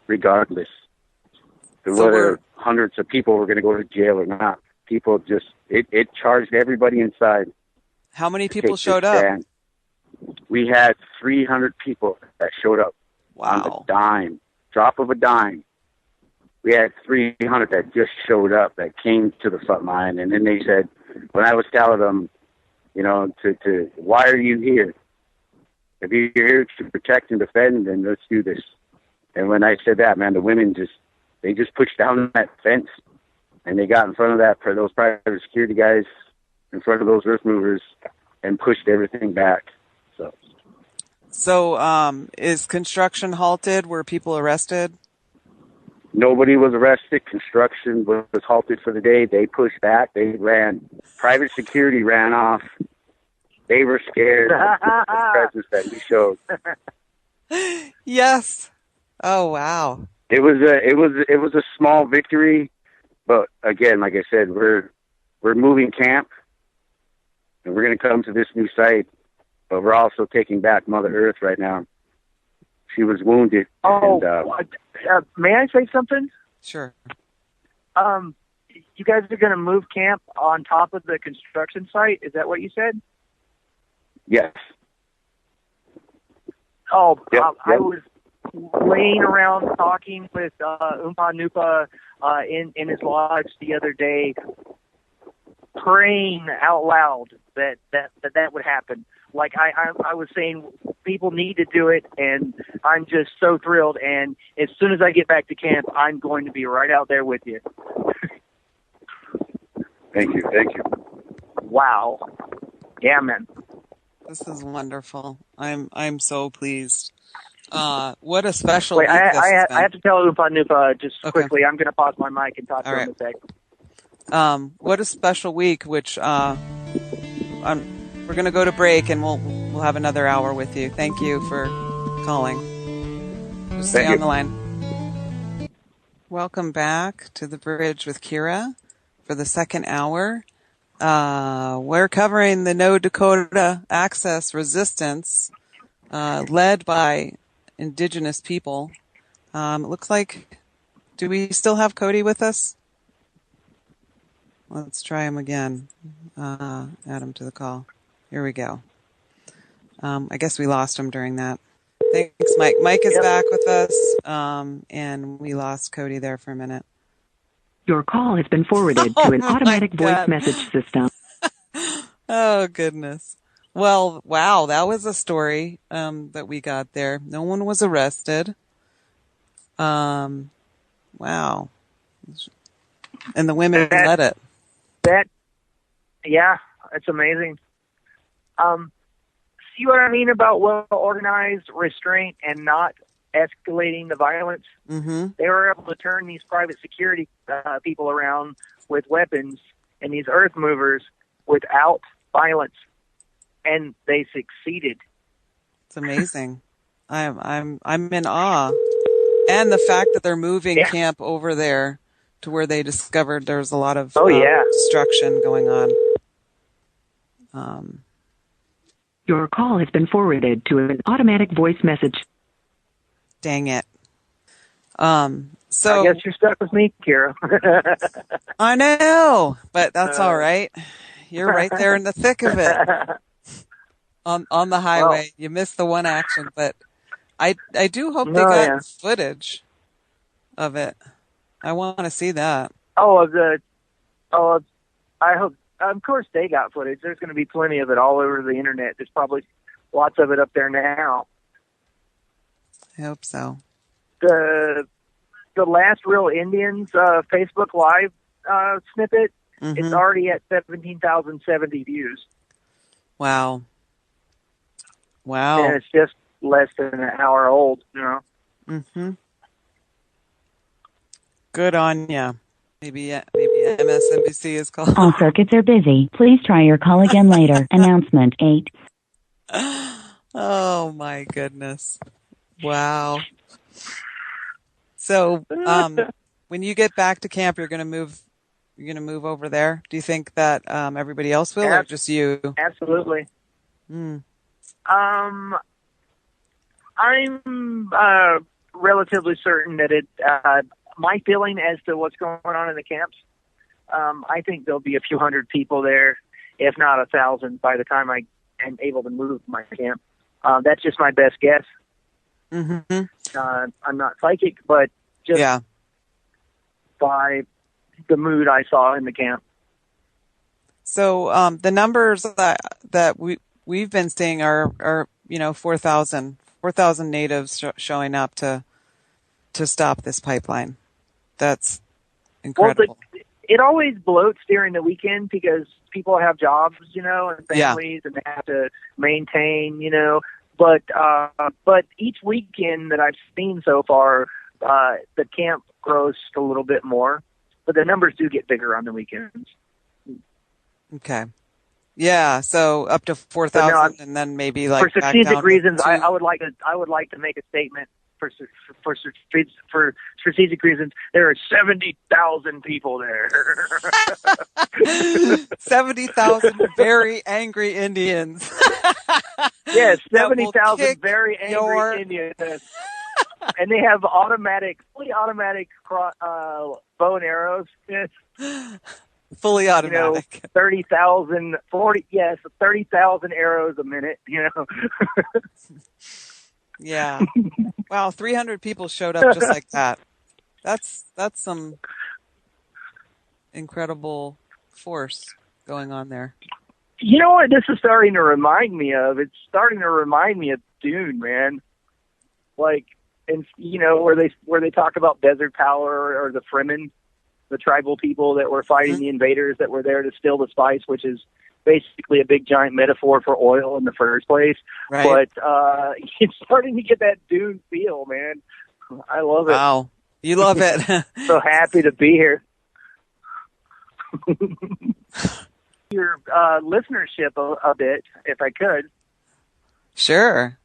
regardless of whether hundreds of people were going to go to jail or not. People just it charged everybody inside. How many people showed up? We had 300 people that showed up. Wow. On a dime, drop of a dime. We had 300 that just showed up, that came to the front line. And then they said, when I was telling them, to why are you here? If you're here to protect and defend, then let's do this. And when I said that, man, the women they just pushed down that fence, and they got in front of that for those private security guys, in front of those earth movers, and pushed everything back. So is construction halted? Were people arrested? Nobody was arrested. Construction was halted for the day. They pushed back. They ran. Private security ran off. They were scared of the presence that we showed. Yes. Oh, wow. It was a small victory, but again, like I said, we're moving camp, and we're going to come to this new site, but we're also taking back Mother Earth right now. She was wounded. Oh, and, may I say something? Sure. You guys are going to move camp on top of the construction site? Is that what you said? Yes. Oh, Yep, I yep. was laying around talking with Uŋpa Nuŋpa in his lodge the other day, praying out loud that would happen. Like I was saying, people need to do it, and I'm just so thrilled. And as soon as I get back to camp, I'm going to be right out there with you. Thank you. Wow. Yeah, man. This is wonderful. I'm so pleased. What a special Wait, week this has I have to tell Uŋpa Nuŋpa just Okay. quickly. I'm going to pause my mic and talk to him a sec. What a special week, which we're going to go to break, and we'll have another hour with you. Thank you for calling. Just stay on the line. Welcome back to the Bridge with Kira for the second hour. We're covering the No Dakota Access Resistance, led by Indigenous people. It looks like, do we still have Cody with us? Let's try him again. Add him to the call. Here we go. I guess we lost him during that. Thanks, Mike. Mike is back with us, and we lost Cody there for a minute. Your call has been forwarded to an automatic voice message system. Oh, goodness. Well, wow, that was a story that we got there. No one was arrested. Wow. And the women led it. Yeah, it's amazing. See what I mean about well-organized restraint and not escalating the violence? Mm-hmm. They were able to turn these private security people around with weapons and these earth movers without violence, and they succeeded. It's amazing. I'm in awe, and the fact that they're moving camp over there to where they discovered there's a lot of destruction going on. Your call has been forwarded to an automatic voice message. Dang it. So I guess you're stuck with me, Kira. I know, but that's all right. You're right there in the thick of it. On the highway. Well, you missed the one action, but I do hope they got footage of it. I want to see that. I hope. Of course, they got footage. There's going to be plenty of it all over the internet. There's probably lots of it up there now. I hope so. The last Real Indians Facebook Live snippet, it's already at 17,070 views. Wow. And it's just less than an hour old, you know. Mm-hmm. Good on ya. Maybe MSNBC is called. All circuits are busy. Please try your call again later. Announcement 8. Oh my goodness. Wow. So, when you get back to camp, you're going to move over there. Do you think that everybody else will, or just you? Absolutely. I'm relatively certain that my feeling as to what's going on in the camps, I think there'll be a few hundred people there, if not 1,000, by the time I am able to move my camp. That's just my best guess. Mm-hmm. I'm not psychic, but just by the mood I saw in the camp. So the numbers that we've been seeing are 4,000 natives showing up to stop this pipeline. That's incredible. Well, it always bloats during the weekend because people have jobs, and families, and they have to maintain, But each weekend that I've seen so far, the camp grows a little bit more, but the numbers do get bigger on the weekends. Okay. Yeah, so up to 4,000, and then maybe like for back strategic down to reasons, I 2. would like to make a statement for strategic reasons. There are 70,000 people there. 70,000 very angry Indians. Yes, That will 70,000 kick very angry your- Indians. And they have fully automatic bow and arrows. Yes. Fully automatic. 30,000 arrows a minute, Yeah. Wow, 300 people showed up just like that. That's some incredible force going on there. You know what this is starting to remind me of? It's starting to remind me of Dune, man. Like, and where they talk about desert power, or the Fremen, the tribal people that were fighting the invaders that were there to steal the spice, which is basically a big giant metaphor for oil in the first place. Right. But it's starting to get that Dune feel, man. I love it. Wow. You love it. So happy to be here. Your listenership a bit, if I could. Sure.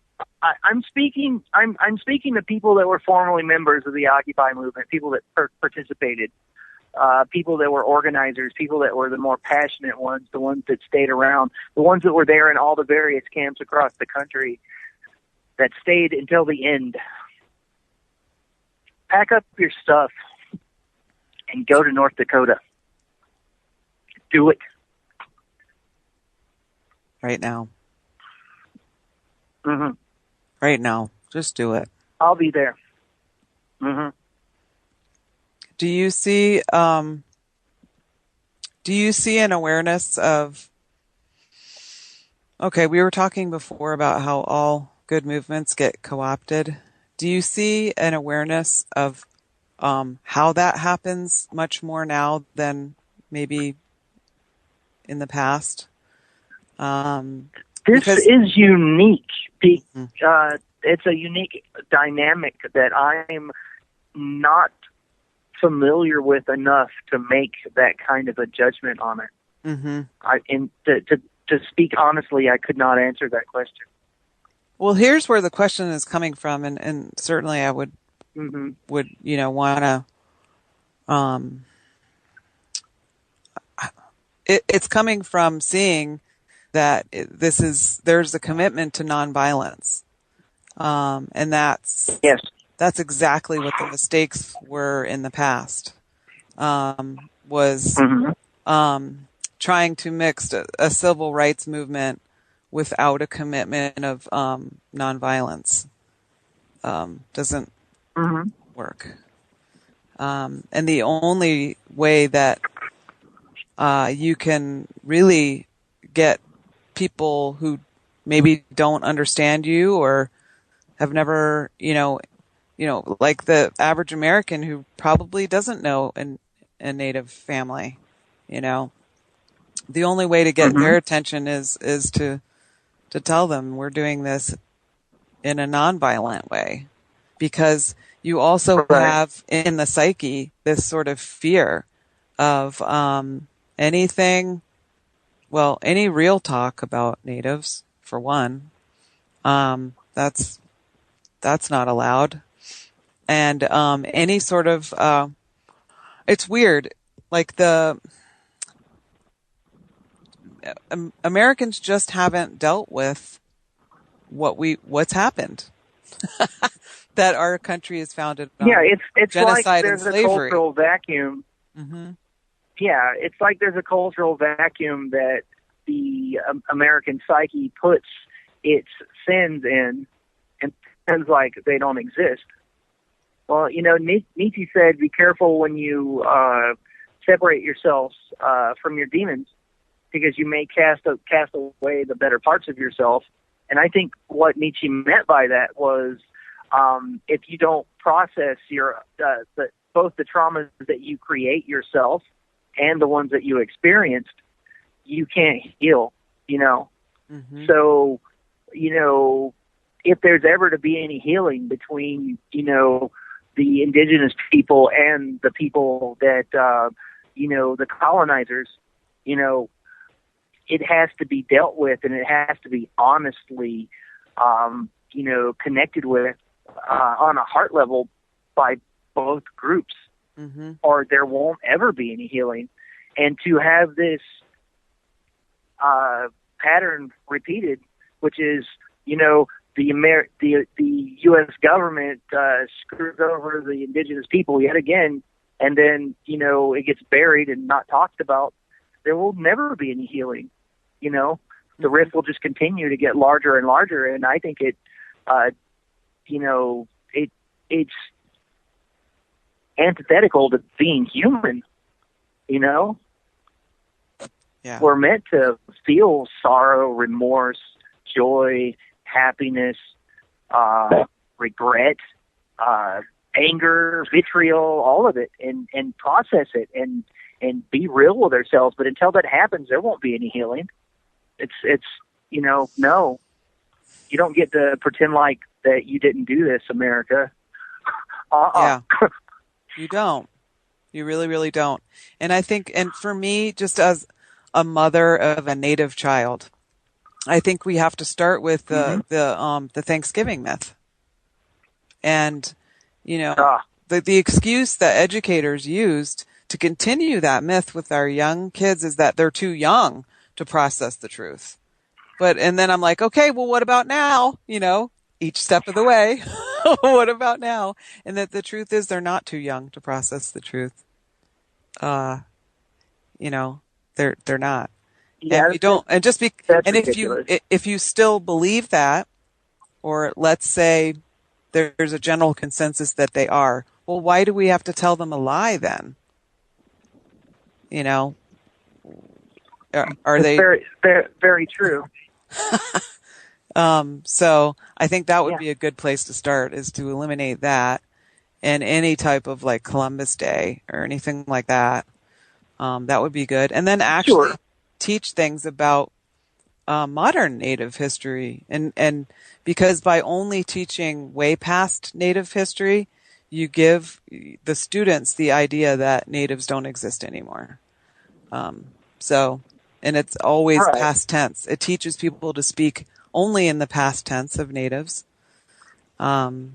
I'm speaking to people that were formerly members of the Occupy movement, people that participated, people that were organizers, people that were the more passionate ones, the ones that stayed around, the ones that were there in all the various camps across the country that stayed until the end. Pack up your stuff and go to North Dakota. Do it. Right now. Mm-hmm. Right now. Just do it. I'll be there. Mm-hmm. Do you see an awareness of, okay, we were talking before about how all good movements get co-opted. Do you see an awareness of how that happens much more now than maybe in the past? This is unique. It's a unique dynamic that I'm not familiar with enough to make that kind of a judgment on it. Mm-hmm. To speak honestly, I could not answer that question. Well, here's where the question is coming from, and certainly I would want to. It's coming from seeing that there's a commitment to nonviolence, and that's exactly what the mistakes were in the past. Was trying to mix a civil rights movement without a commitment of nonviolence. Doesn't work. And the only way that you can really get people who maybe don't understand you or have never, like the average American who probably doesn't know a Native family, the only way to get their attention is to tell them we're doing this in a nonviolent way, because you also have in the psyche this sort of fear of any real talk about natives, for one. That's not allowed. And any sort of it's weird, like Americans just haven't dealt with what's happened. That our country is founded on it's genocide like there's and a slavery. cultural vacuum. Yeah, it's like there's a cultural vacuum that the American psyche puts its sins in and pretends like they don't exist. Well, Nietzsche said, be careful when you separate yourselves from your demons, because you may cast away the better parts of yourself. And I think what Nietzsche meant by that was if you don't process your both the traumas that you create yourself and the ones that you experienced, you can't heal, So, if there's ever to be any healing between, the indigenous people and the people that, the colonizers, it has to be dealt with, and it has to be honestly, connected with on a heart level by both groups, or there won't ever be any healing. And to have this pattern repeated, which is, the U.S. government screws over the indigenous people yet again, and then, it gets buried and not talked about, there will never be any healing. The rift will just continue to get larger and larger, and I think it's antithetical to being human, Yeah. We're meant to feel sorrow, remorse, joy, happiness, regret, anger, vitriol, all of it, and process it and be real with ourselves. But until that happens, there won't be any healing. It's no. You don't get to pretend like that you didn't do this, America. Yeah. You don't. You really, really don't. And I think, and for me, just as a mother of a Native child, I think we have to start with the Thanksgiving myth. And, the excuse that educators used to continue that myth with our young kids is that they're too young to process the truth. And then I'm like, okay, well, what about now? Each step of the way. What about now? And that the truth is they're not too young to process the truth. They're not. Yeah, and you don't, and just be, and ridiculous. if you still believe that, or let's say there's a general consensus that they are, well, why do we have to tell them a lie then? Are they very, very, very true? So I think that would be a good place to start, is to eliminate that, and any type of like Columbus Day or anything like that. That would be good. And then actually teach things about modern Native history. And because by only teaching way past Native history, you give the students the idea that Natives don't exist anymore. And it's always past tense. It teaches people to speak only in the past tense of Natives. So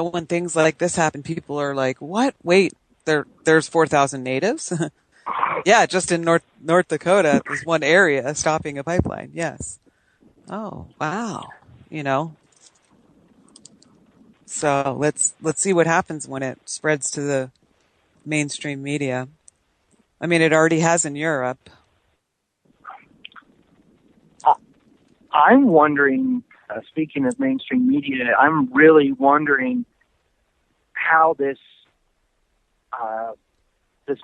when things like this happen, people are like, what? Wait, there's 4,000 Natives? Yeah, just in North Dakota, there's one area stopping a pipeline. Yes. Oh, wow. So let's see what happens when it spreads to the mainstream media. I mean, it already has in Europe. I'm wondering, speaking of mainstream media, I'm really wondering how this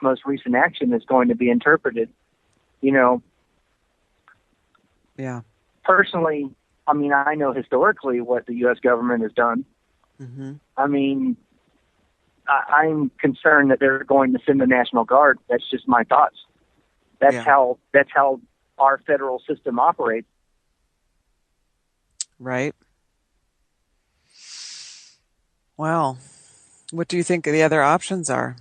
most recent action is going to be interpreted. Yeah. Personally, I mean, I know historically what the U.S. government has done. Mm-hmm. I mean, I'm concerned that they're going to send the National Guard. That's just my thoughts. That's how our federal system operates. Right. Well, what do you think the other options are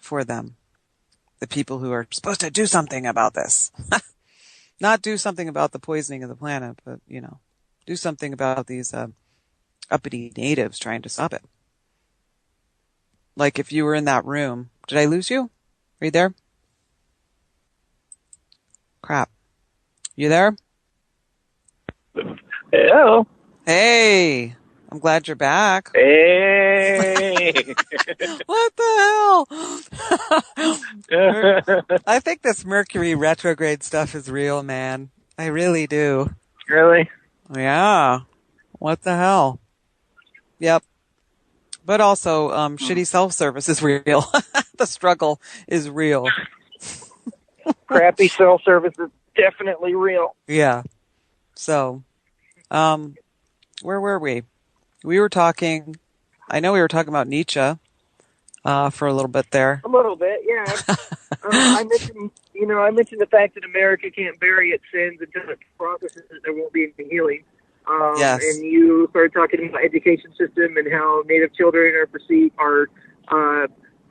for them? The people who are supposed to do something about this. Not do something about the poisoning of the planet, but, do something about these uppity natives trying to stop it. Like if you were in that room. Did I lose you? Are you there? Crap. You there? Hello. Hey. I'm glad you're back. Hey. What the hell? I think this Mercury retrograde stuff is real, man. I really do. Really? Yeah. What the hell? Yep. But also, shitty self-service is real. The struggle is real. Crappy self-service is definitely real. Yeah. So, where were we? We were talking, I know we were talking about Nietzsche, for a little bit there. A little bit, yeah. I mentioned the fact that America can't bury its sins until it promises that there won't be any healing. Yes. And you you started talking about education system and how Native children are perceived, are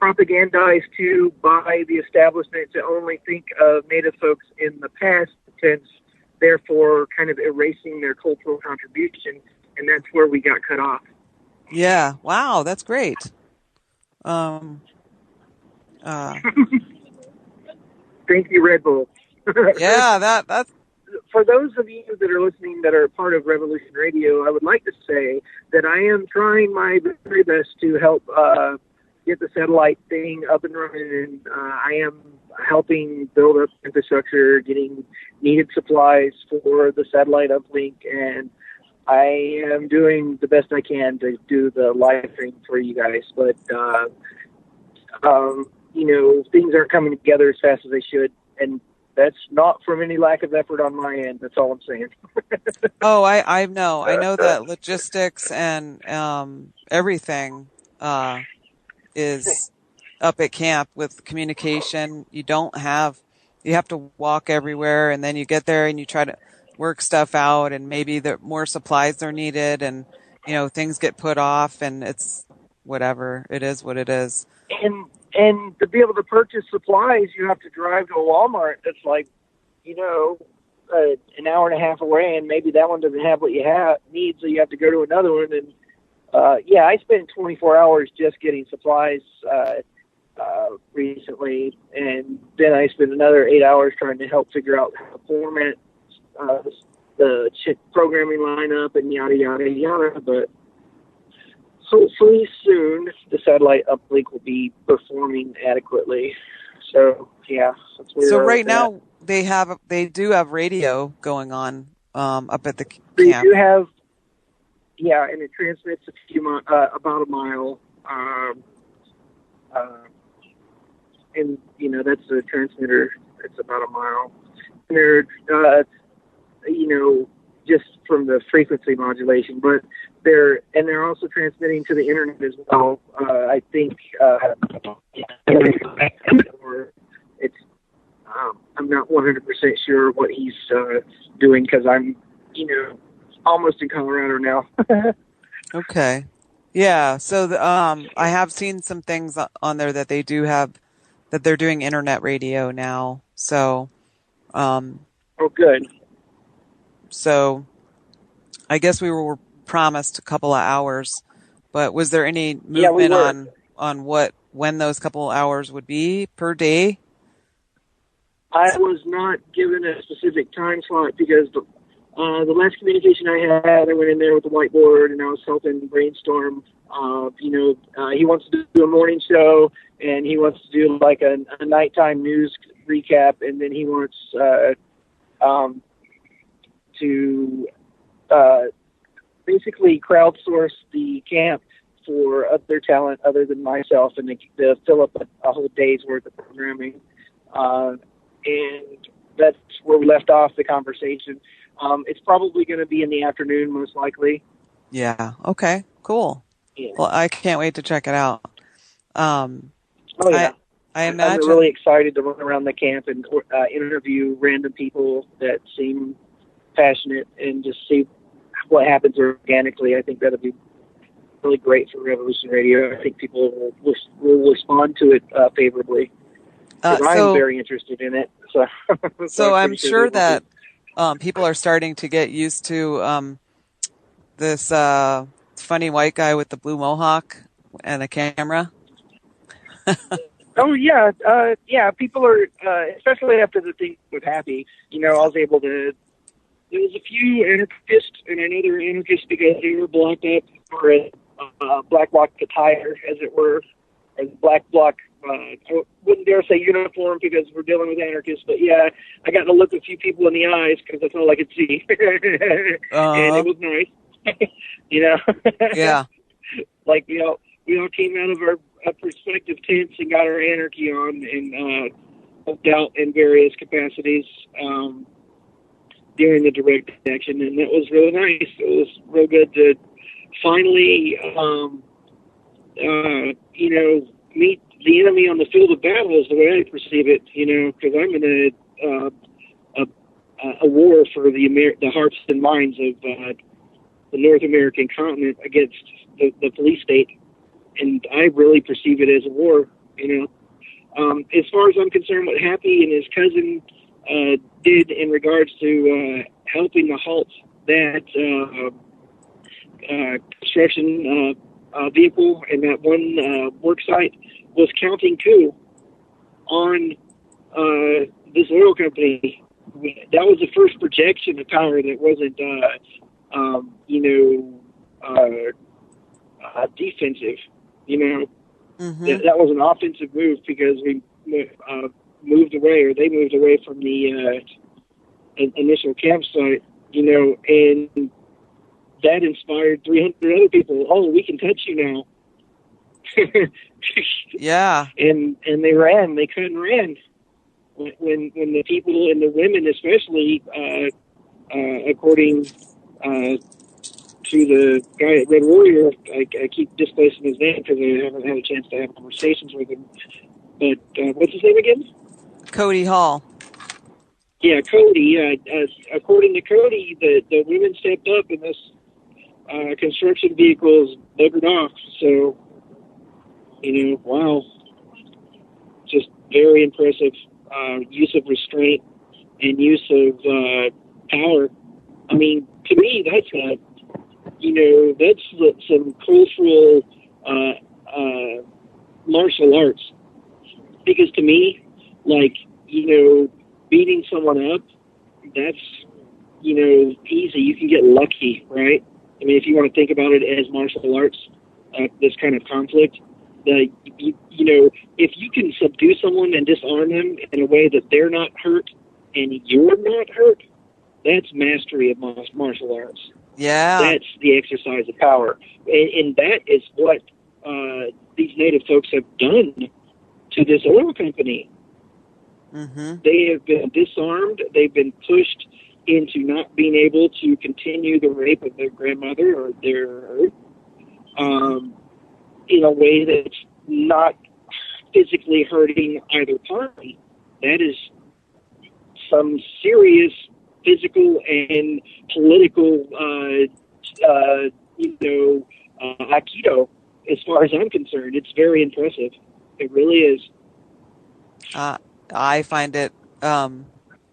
propagandized to by the establishment to only think of Native folks in the past tense, therefore kind of erasing their cultural contribution, and that's where we got cut off. Yeah. Wow, that's great. Thank you, Red Bull. Yeah, that's For those of you that are listening that are part of Revolution Radio, I would like to say that I am trying my very best to help get the satellite thing up and running, and I am helping build up infrastructure, getting needed supplies for the satellite uplink, and I am doing the best I can to do the live stream for you guys. But, things aren't coming together as fast as they should, and that's not from any lack of effort on my end. That's all I'm saying. Oh, I know. I know that logistics and everything is up at camp with communication. You have to walk everywhere, and then you get there and you try to work stuff out, and maybe more supplies are needed, and things get put off, and it's whatever. It is what it is. And to be able to purchase supplies, you have to drive to a Walmart that's like, an hour and a half away, and maybe that one doesn't have what you need, so you have to go to another one. And I spent 24 hours just getting supplies recently, and then I spent another 8 hours trying to help figure out how to format the programming lineup and yada yada yada. But hopefully soon the satellite uplink will be performing adequately. So yeah. So right now they do have radio going on up at the camp. They do have, and it transmits about a mile. And that's the transmitter. It's about a mile. And they're just from the frequency modulation, but they're also transmitting to the internet as well. I think it's I'm not 100% sure what he's doing, because I'm almost in Colorado now. Okay, yeah. So I have seen some things on there that they do have, that they're doing internet radio now. So oh, good. So I guess we were promised a couple of hours, but was there any movement on when those couple of hours would be per day? I was not given a specific time slot, because the last communication I had, I went in there with the whiteboard and I was helping brainstorm. He wants to do a morning show, and he wants to do like a nighttime news recap, and then he wants to basically crowdsource the camp for other talent other than myself, and to fill up a whole day's worth of programming. And that's where we left off the conversation. It's probably going to be in the afternoon, most likely. Yeah. Okay. Cool. Yeah. Well, I can't wait to check it out. Oh yeah. I imagine. I'm really excited to run around the camp and interview random people that seem passionate and just see what happens organically. I think that'll be really great for Revolution Radio. I think people will respond to it favorably. I'm very interested in it. So I'm sure that people are starting to get used to this funny white guy with the blue mohawk and a camera. Oh yeah, people are, especially after the thing with Happy. I was able to. There was a few anarchists, and I know they were anarchists because they were blocked up for a black bloc attire, as it were, or black bloc. I wouldn't dare say uniform because we're dealing with anarchists, but yeah, I got to look a few people in the eyes because that's all I could see, and it was nice, Yeah. Like we all came out of our perspective tents and got our anarchy on, and helped out in various capacities during the direct action, and it was really nice. It was real good to finally, meet the enemy on the field of battle, is the way I perceive it. Because I'm in a war for the hearts and minds of the North American continent against the police state, and I really perceive it as a war. As far as I'm concerned, what Happy and his cousin did in regards to helping to halt that construction vehicle and that one work site was counting coup on this oil company. That was the first projection of power that wasn't, defensive. That was an offensive move because we moved away, or they moved away from the initial campsite, and that inspired 300 other people. Oh, we can touch you now. Yeah. And they ran. They couldn't ran. When the people and the women, especially, according to the guy at Red Warrior, I keep displacing his name because I haven't had a chance to have conversations with him. But what's his name again? Cody Hall. Yeah, Cody. According to Cody, the women stepped up and this construction vehicles buggered off. So, wow. Just very impressive use of restraint and use of power. I mean, to me, that's some cultural martial arts. Because to me, beating someone up, that's, easy. You can get lucky, right? I mean, if you want to think about it as martial arts, this kind of conflict, if you can subdue someone and disarm them in a way that they're not hurt and you're not hurt, that's mastery of martial arts. Yeah. That's the exercise of power. And that is what these native folks have done to this oil company. Mm-hmm. They have been disarmed. They've been pushed into not being able to continue the rape of their grandmother or their in a way that's not physically hurting either party. That is some serious physical and political, aikido, as far as I'm concerned. It's very impressive. It really is. I find it, I don't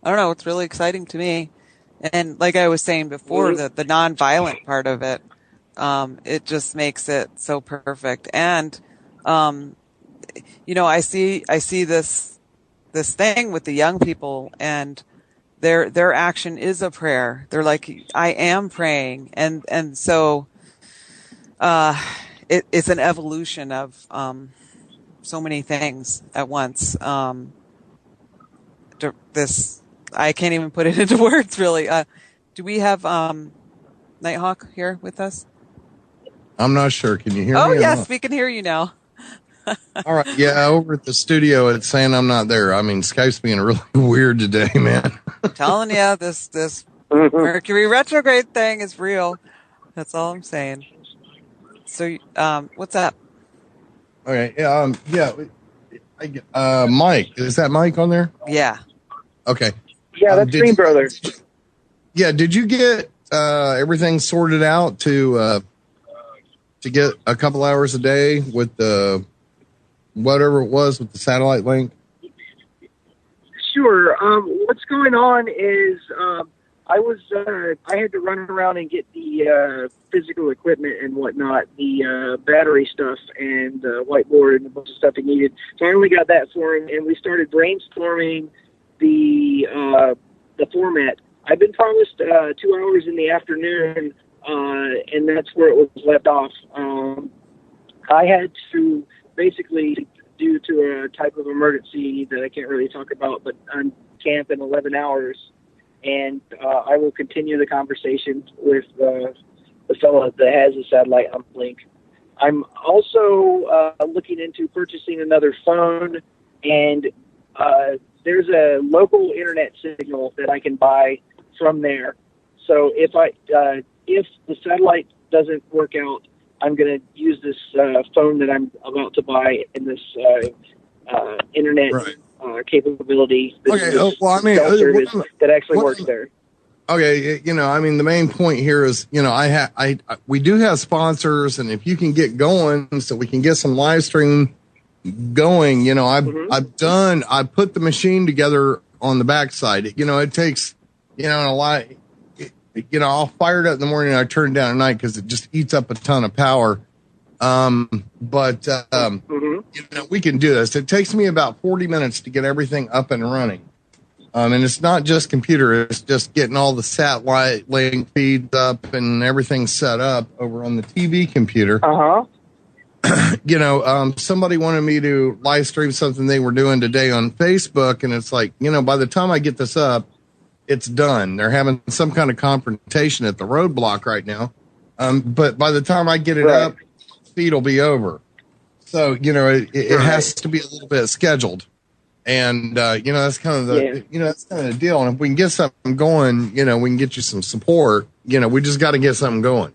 know, it's really exciting to me. And like I was saying before, the nonviolent part of it, it just makes it so perfect. And, I see this thing with the young people, and their action is a prayer. They're like, I am praying. And so, it's an evolution of, so many things at once. I can't even put it into words, really. Do we have Nighthawk here with us? I'm not sure. Can you hear me? Oh, yes, we can hear you now. All right. Yeah, over at the studio, it's saying I'm not there. I mean, Skype's being really weird today, man. I'm telling you, this Mercury retrograde thing is real. That's all I'm saying. So, what's up? Okay. Mike, is that Mike on there? Yeah. Okay. Yeah, that's Green Brothers. Yeah. Did you get everything sorted out to get a couple hours a day with the whatever it was with the satellite link? Sure. What's going on is I had to run around and get the physical equipment and whatnot, the battery stuff and whiteboard and a bunch of stuff he needed. So I only got that for him, and we started brainstorming the format. I've been promised 2 hours in the afternoon, and that's where it was left off. I had to basically, due to a type of emergency that I can't really talk about, but I'm camp in 11 hours, and I will continue the conversation with the fellow that has a satellite uplink. I'm also looking into purchasing another phone, and there's a local internet signal that I can buy from there. So if the satellite doesn't work out, I'm going to use this phone that I'm about to buy in this internet capability. This okay. Well, I mean, service that actually works there. Okay, I mean, the main point here is, we do have sponsors, and if you can get going, so we can get some live stream going. I put the machine together on the backside. It takes, a lot. I'll fire it up in the morning and I turn it down at night because it just eats up a ton of power. We can do this. It takes me about 40 minutes to get everything up and running. And it's not just computer, it's just getting all the satellite link feeds up and everything set up over on the TV computer. Somebody wanted me to live stream something they were doing today on Facebook, and it's like, by the time I get this up, it's done. They're having some kind of confrontation at the roadblock right now. But by the time I get it up, feed will be over. So, it has to be a little bit scheduled. And, that's kind of the deal. And if we can get something going, we can get you some support. We just got to get something going.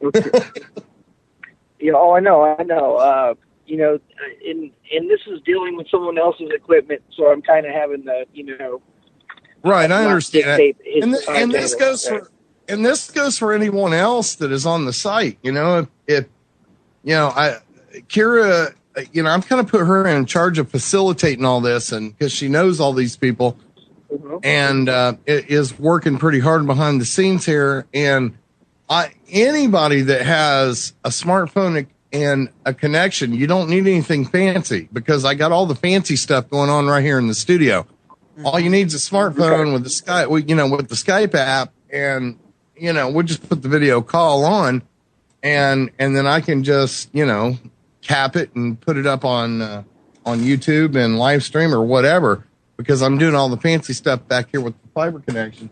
I know. And this is dealing with someone else's equipment, so I'm kind of having the, Right, I understand. And this goes for anyone else that is on the site. Kira, I'm kind of put her in charge of facilitating all this, and because she knows all these people, and it is working pretty hard behind the scenes here. And anybody that has a smartphone and a connection, you don't need anything fancy, because I got all the fancy stuff going on right here in the studio. All you need is a smartphone with the Skype, with the Skype app, and we'll just put the video call on, and then I can just cap it and put it up on YouTube and live stream or whatever, because I'm doing all the fancy stuff back here with the fiber connection.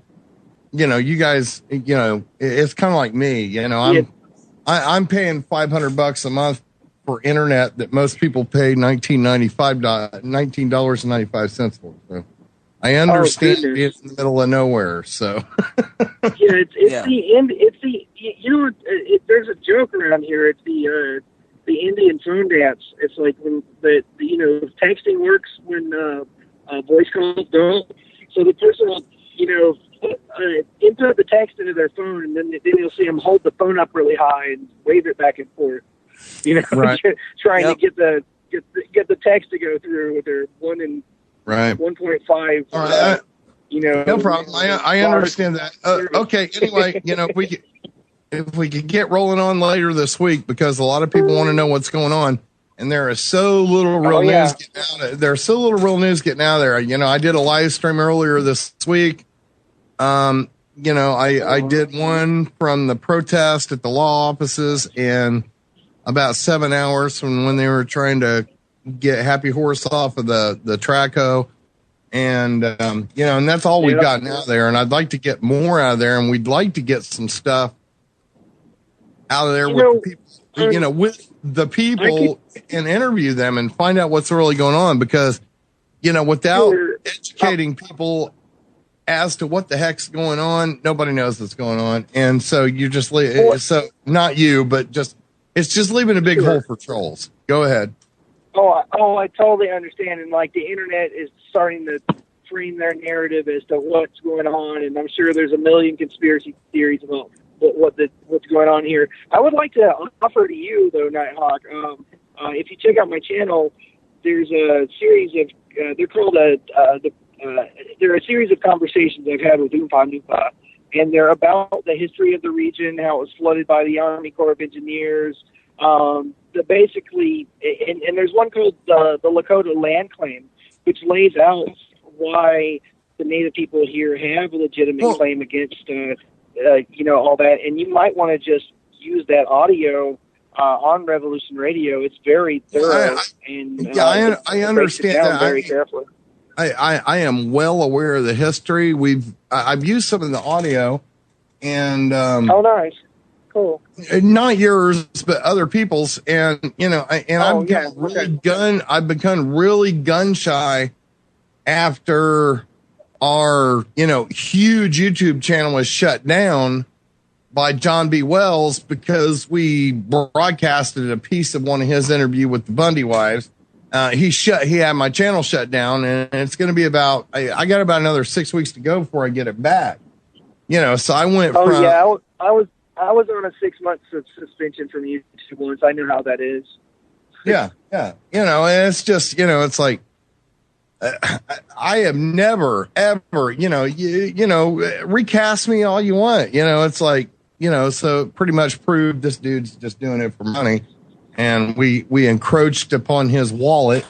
You guys, it's kind of like me. I'm paying $500 a month for internet that most people pay $19.95 for. So I understand it's in the middle of nowhere. So there's a joke around here. It's the Indian phone dance. It's like when texting works when voice calls don't. So the person will input the text into their phone, and then you'll see them hold the phone up really high and wave it back and forth. Trying to get the text to go through with their 1.5. Right. No problem. I understand that. Okay. Anyway, if we could get rolling on later this week, because a lot of people want to know what's going on, and there is so little real news getting out. There's so little real news getting out there. I did a live stream earlier this week. I did one from the protest at the law offices, and about 7 hours from when they were trying to get Happy Horse off of the track hoe. And, and that's all we've gotten out there. And I'd like to get more out of there, and we'd like to get some stuff out of there with the people, and interview them and find out what's really going on, because, without educating people as to what the heck's going on, nobody knows what's going on. And so you just so not you, but it's just leaving a big hole for trolls. Go ahead. I totally understand. And like, the internet is starting to frame their narrative as to what's going on. And I'm sure there's a million conspiracy theories about what's going on here. I would like to offer to you, though, Nighthawk, if you check out my channel, there's a series of, they're called they're a series of conversations I've had with Nuŋpa, and they're about the history of the region, how it was flooded by the Army Corps of Engineers. Basically, and there's one called the Lakota Land Claim, which lays out why the Native people here have a legitimate claim against, all that. And you might want to just use that audio on Revolution Radio. It's very thorough, I understand that very carefully. I am well aware of the history. I've used some of the audio, and nice, cool. Not yours, but other people's, and I've become really gun shy after our huge YouTube channel was shut down by John B. Wells, because we broadcasted a piece of one of his interview with the Bundy wives. He had my channel shut down, and it's going to be I got about another 6 weeks to go before I get it back. So I went Oh from, yeah, I was on a 6 month suspension from YouTube once. I knew how that is. yeah. And it's just, it's like, I have never, ever, recast me all you want. It's like, so pretty much proved this dude's just doing it for money. And we encroached upon his wallet,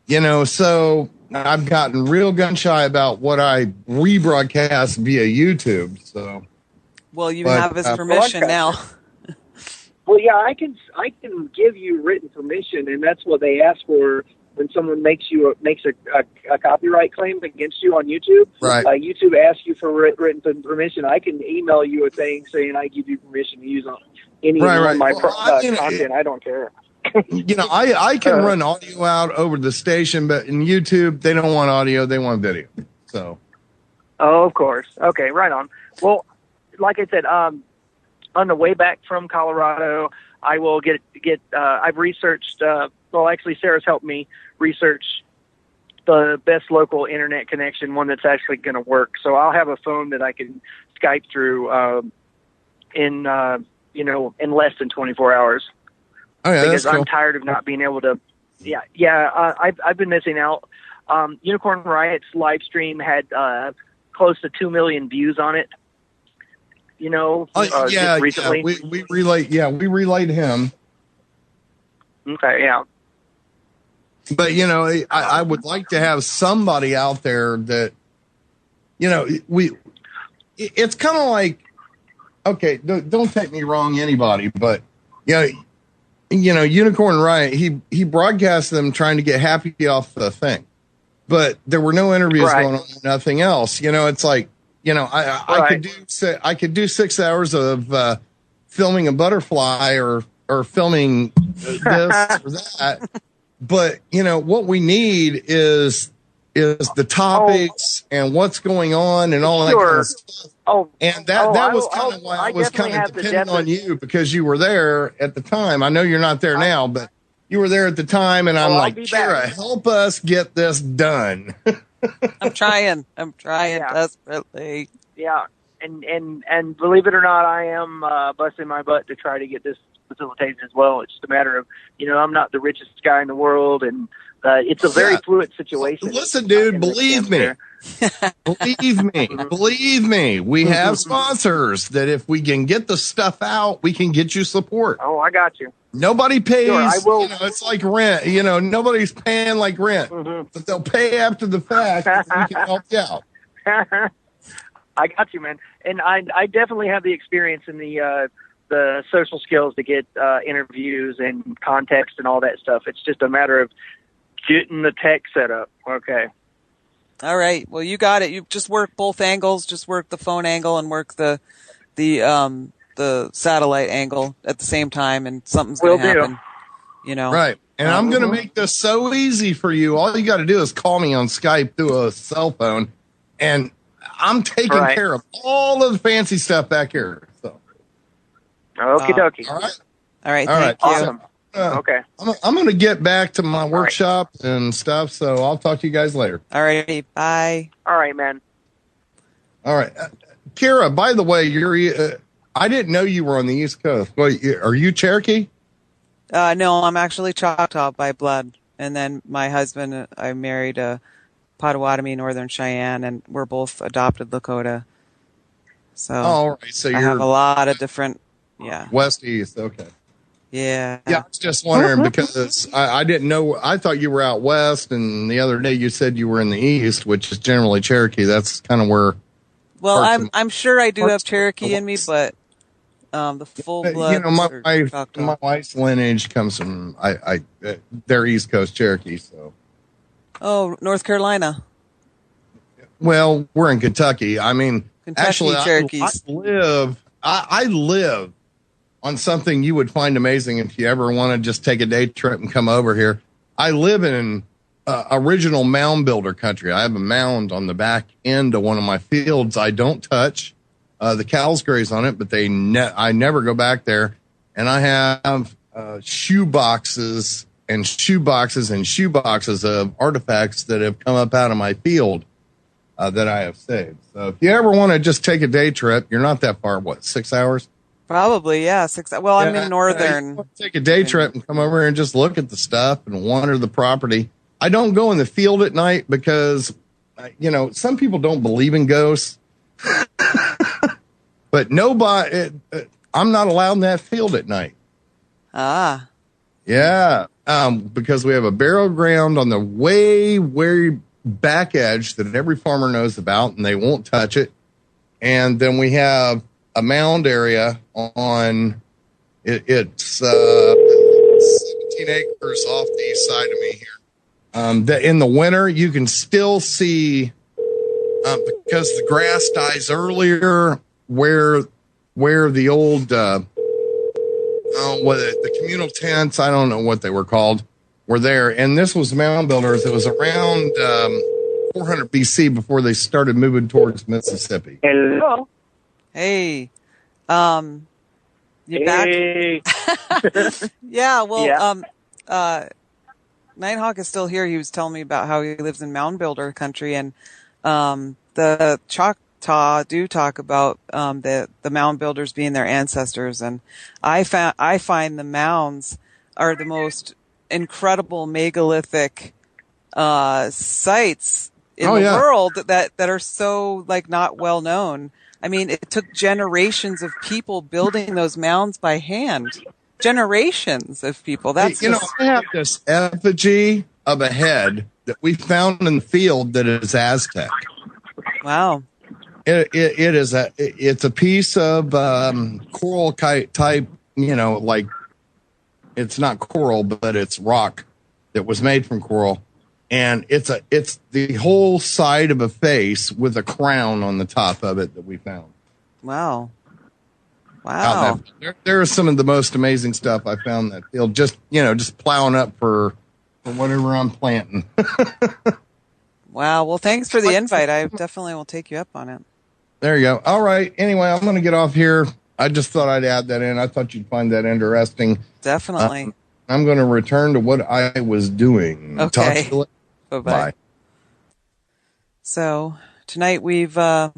so I've gotten real gun shy about what I rebroadcast via YouTube. So, well, you have his permission now. Well, yeah, I can give you written permission, and that's what they ask for when someone makes a copyright claim against you on YouTube. Right. YouTube asks you for written permission. I can email you a thing saying I give you permission to use any of my content. I don't care. I can run audio out over the station, but in YouTube, they don't want audio. They want video. So. Oh, of course. Okay, right on. Well, like I said, on the way back from Colorado, I will get I've researched, actually Sarah's helped me research the best local internet connection, one that's actually going to work. So I'll have a phone that I can Skype through in less than 24 hours. Oh, yeah, because that's cool. I'm tired of not being able to. I've been missing out. Unicorn Riot's live stream had close to 2 million views on it. Just recently. We relayed him. Okay, yeah. But I would like to have somebody out there that, it's kind of like, okay, don't take me wrong, anybody, but Unicorn Riot, he broadcast them trying to get happy off the thing, but there were no interviews going on, nothing else. It's like, I could do 6 hours of filming a butterfly or filming this or that, but what we need is the topics and what's going on and all that kind of stuff. And that was kind of why I was kind of dependent on you, because you were there at the time. I know you're not there now, but you were there at the time, and I'm like, Kira, help us get this done. I'm trying desperately. Yeah, and believe it or not, I am busting my butt to try to get this facilitated as well. It's just a matter of, I'm not the richest guy in the world, and it's a very fluid situation. Listen, dude, believe me. Believe me. We have sponsors that if we can get the stuff out, we can get you support. Oh, I got you. Nobody pays. Sure, I will. It's like rent. Nobody's paying like rent, but they'll pay after the fact if we can help you out. I got you, man. And I definitely have the experience in the social skills to get interviews and context and all that stuff. It's just a matter of getting the tech set up. Okay. All right. Well, you got it. You just work both angles. Just work the phone angle and work the satellite angle at the same time, and something's going to happen. Right. And I'm going to make this so easy for you. All you got to do is call me on Skype through a cell phone, and I'm taking care of all of the fancy stuff back here. So. Okie dokie. All right. All right. Thank you. Awesome. Okay. I'm going to get back to my workshop and stuff, so I'll talk to you guys later. All right. Bye. All right, man. All right. Kira, by the way, I didn't know you were on the East Coast. Wait, are you Cherokee? No, I'm actually Choctaw by blood. And then my husband, I married a Potawatomi, Northern Cheyenne, and we're both adopted Lakota. So, all right. So I have a lot of different, West, East. Okay. Yeah. Yeah, I was just wondering because I didn't know. I thought you were out west, and the other day you said you were in the east, which is generally Cherokee. That's kind of where. Well, I'm sure I do have Cherokee in me, but the full blood. My wife's lineage comes from they're East Coast Cherokee. So. Oh, North Carolina. Well, we're in Kentucky. I mean, Kentucky actually, Cherokees. I live on something you would find amazing if you ever want to just take a day trip and come over here. I live in original mound builder country. I have a mound on the back end of one of my fields I don't touch. The cows graze on it, but I never go back there. And I have shoe boxes and shoe boxes and shoe boxes of artifacts that have come up out of my field. that I have saved. So if you ever want to just take a day trip, you're not that far. What, 6 hours? Probably, yeah. 6. Well, I'm in northern. Take a day trip and come over here and just look at the stuff and wander the property. I don't go in the field at night because, some people don't believe in ghosts. But nobody, I'm not allowed in that field at night. Ah. Yeah, because we have a burial ground on the way back edge that every farmer knows about, and they won't touch it. And then we have a mound area on it's 17 acres off the east side of me here. That in the winter you can still see because the grass dies earlier where the old the communal tents, I don't know what they were called, were there. And this was mound builders. It was around 400 BC before they started moving towards Mississippi. Hello. Hey, you back? Yeah, well, Nighthawk is still here. He was telling me about how he lives in mound builder country, and the Choctaw do talk about the mound builders being their ancestors, and I find the mounds are the most incredible megalithic sites in the world that are so not well known. I mean, it took generations of people building those mounds by hand. Generations of people. That's I have this effigy of a head that we found in the field that is Aztec. Wow. It's a piece of coral type, it's not coral, but it's rock that was made from coral. And it's the whole side of a face with a crown on the top of it that we found. Wow. There is some of the most amazing stuff I found in that field. Just plowing up for whatever I'm planting. Wow. Well, thanks for the invite. I definitely will take you up on it. There you go. All right. Anyway, I'm going to get off here. I just thought I'd add that in. I thought you'd find that interesting. Definitely. I'm going to return to what I was doing. Okay. Talk to you later. Bye-bye. Bye. So tonight we've what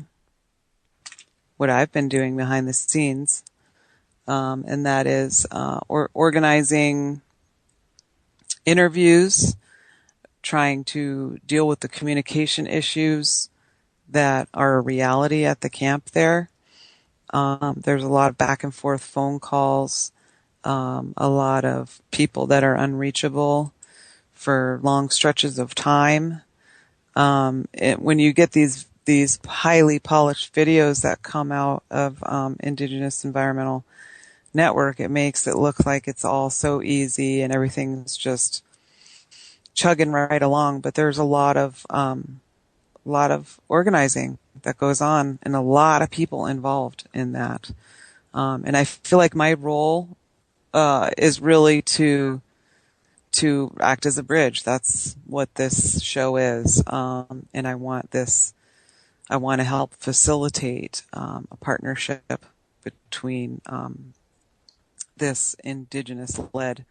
I've been doing behind the scenes, and that is organizing interviews, trying to deal with the communication issues that are a reality at the camp there. There's a lot of back and forth phone calls, a lot of people that are unreachable for long stretches of time. When you get these highly polished videos that come out of Indigenous Environmental Network, it makes it look like it's all so easy and everything's just chugging right along. But there's a lot of organizing that goes on and a lot of people involved in that. And I feel like my role is really to act as a bridge. That's what this show is. And I want to help facilitate a partnership between this Indigenous-led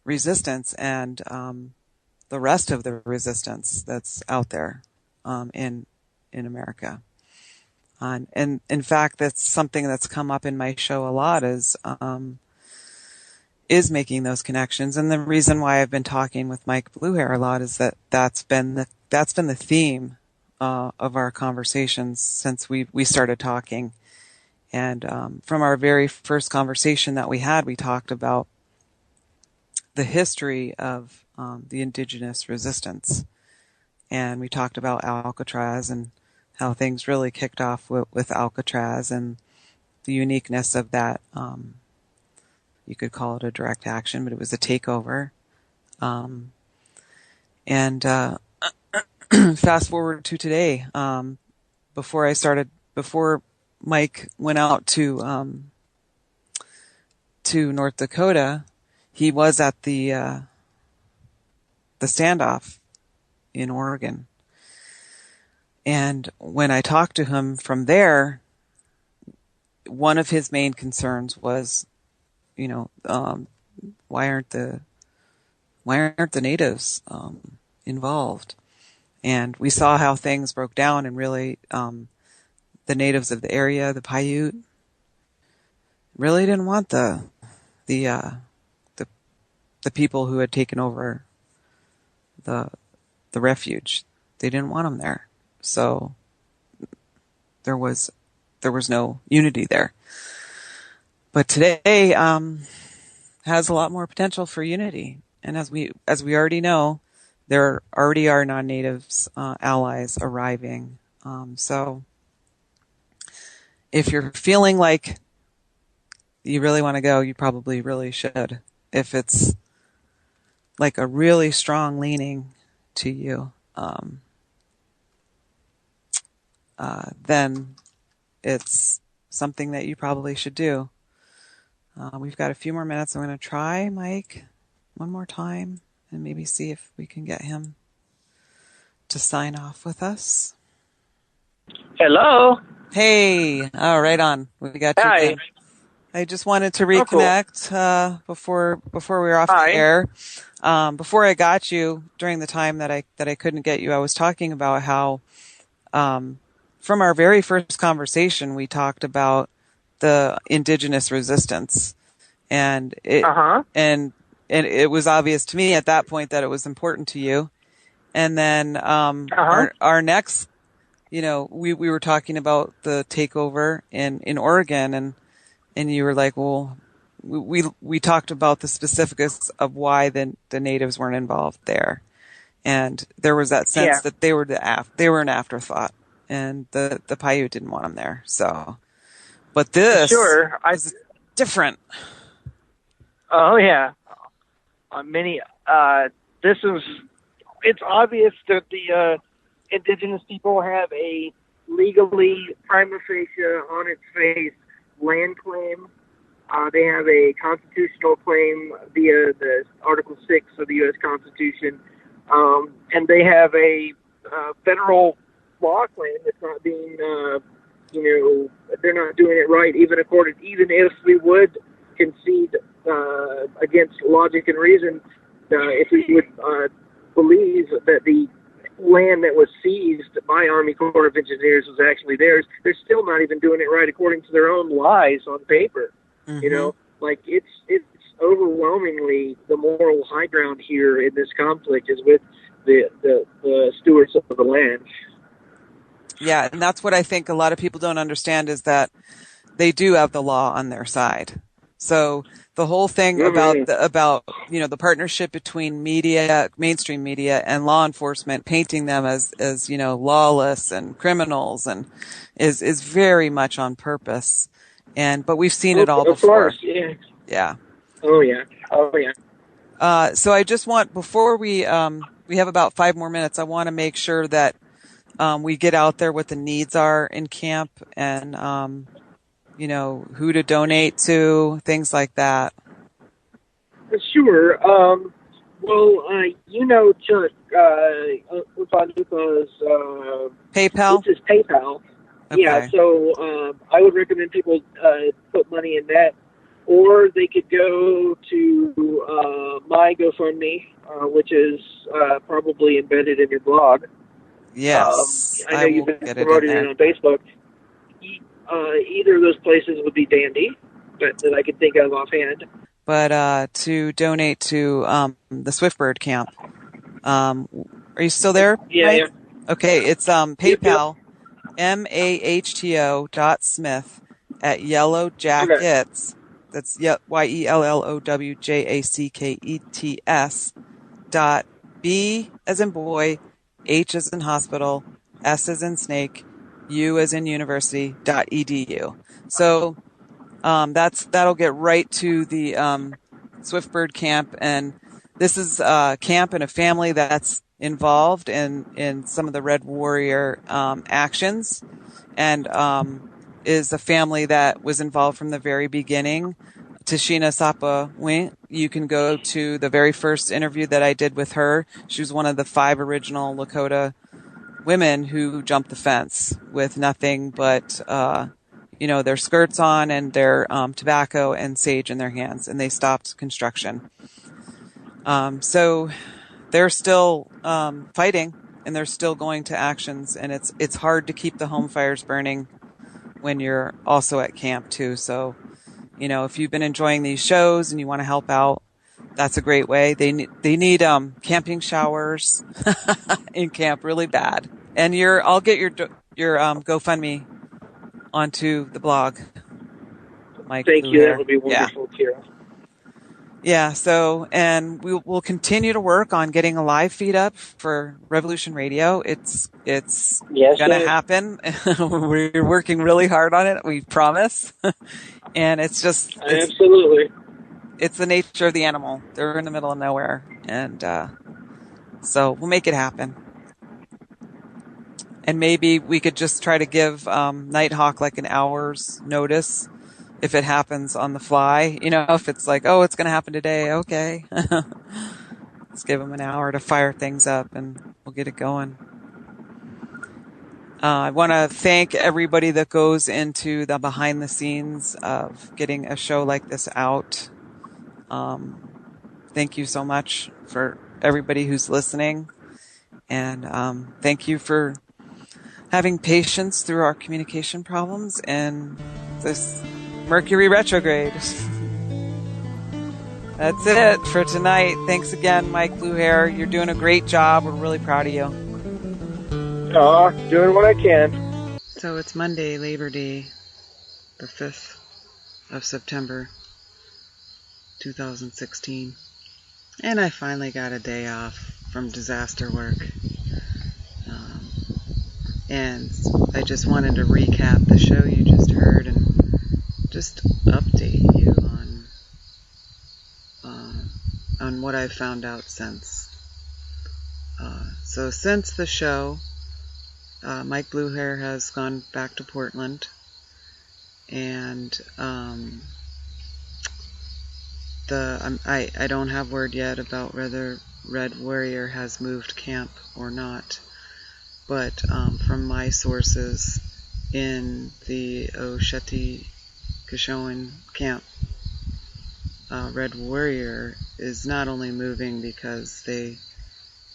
resistance and the rest of the resistance that's out there in America. And in fact, that's something that's come up in my show a lot is making those connections. And the reason why I've been talking with Mike BlueHair a lot is that's been the theme of our conversations since we started talking. And from our very first conversation that we had, we talked about the history of the Indigenous resistance. And we talked about Alcatraz and how things really kicked off with Alcatraz and the uniqueness of that. You could call it a direct action, but it was a takeover. And fast forward to today, before Mike went out to North Dakota, he was at the standoff in Oregon. And when I talked to him from there, one of his main concerns was, why aren't the natives involved? And we saw how things broke down, and really the natives of the area, the Paiute, really didn't want the people who had taken over the refuge. They didn't want them there. So there was no unity there. But today has a lot more potential for unity. And as we already know, there already are non-natives allies arriving. So if you're feeling like you really want to go, you probably really should. If it's like a really strong leaning to you, then it's something that you probably should do. We've got a few more minutes. I'm going to try Mike one more time and maybe see if we can get him to sign off with us. Hello. Hey, right on. We got you. Hi. Again. I just wanted to reconnect before we were off the air. Before I got you, during the time that I couldn't get you, I was talking about how from our very first conversation we talked about the indigenous resistance, and it was obvious to me at that point that it was important to you. And then our next, we were talking about the takeover in Oregon, and you were like, well, we talked about the specifics of why the natives weren't involved there, and there was that sense that they were an afterthought, and the Paiute didn't want them there. So, but this is different. Oh yeah, it's obvious that the indigenous people have a legally prima facie on its face land claim. They have a constitutional claim via the Article 6 of the U.S. Constitution, and they have a federal law claim that's not being, they're not doing it right, even if we would concede against logic and reason, if we would believe that the land that was seized by Army Corps of Engineers was actually theirs, they're still not even doing it right according to their own lies on paper. Mm-hmm. It's overwhelmingly the moral high ground here in this conflict is with the stewards of the land. Yeah, and that's what I think a lot of people don't understand is that they do have the law on their side. So the whole thing about the partnership between media, mainstream media, and law enforcement, painting them as lawless and criminals, and is very much on purpose. But we've seen it all before. Of course, yeah. Oh yeah. So I just want, before we have about 5 more minutes, I want to make sure that we get out there what the needs are in camp, and who to donate to, things like that. Sure. Chuck, Nuŋpa's PayPal? This is PayPal. Okay. Yeah, so I would recommend people put money in that, or they could go to my GoFundMe, which is probably embedded in your blog. Yes, I know you've been promoting it on Facebook. Either of those places would be dandy, that I could think of offhand. But to donate to the Swiftbird camp, are you still there? Yeah, Mike? yeah. Okay, it's PayPal, mahto.smith at Yellow Jackets. That's YELLOWJACKETS .B as in boy, H as in hospital, S as in snake, U as in university .edu. So that'll get right to the Swiftbird camp, and this is a camp and a family that's involved in some of the Red Warrior actions, and is a family that was involved from the very beginning. Tashina Sapa Wink, you can go to the very first interview that I did with her. She was one of the 5 original Lakota women who jumped the fence with nothing but their skirts on and their tobacco and sage in their hands, and they stopped construction. So they're still fighting, and they're still going to actions, and it's hard to keep the home fires burning when you're also at camp too. So, if you've been enjoying these shows and you want to help out, that's a great way. They need camping showers in camp really bad. And I'll get your GoFundMe onto the blog, Mike. Thank you. That would be Yeah. wonderful, Kira. Yeah. So, and we'll continue to work on getting a live feed up for Revolution Radio. It's gonna happen. We're working really hard on it. We promise. And it's absolutely. It's the nature of the animal. They're in the middle of nowhere, and so we'll make it happen. And maybe we could just try to give Nighthawk like an hour's notice if it happens on the fly. If it's like, oh, it's going to happen today, okay. Let's give him an hour to fire things up, and we'll get it going. I want to thank everybody that goes into the behind the scenes of getting a show like this out. Thank you so much for everybody who's listening. And thank you for having patience through our communication problems and this Mercury retrograde. That's it for tonight. Thanks again, Mike BlueHair. You're doing a great job. We're really proud of you. Doing what I can. So it's Monday, Labor Day, the 5th of September, 2016. And I finally got a day off from disaster work. And I just wanted to recap the show you just heard and just update you on what I've found out since. So since the show, Mike BlueHair has gone back to Portland, and I don't have word yet about whether Red Warrior has moved camp or not. But from my sources in the Osheti-Kishoan camp, Red Warrior is not only moving because they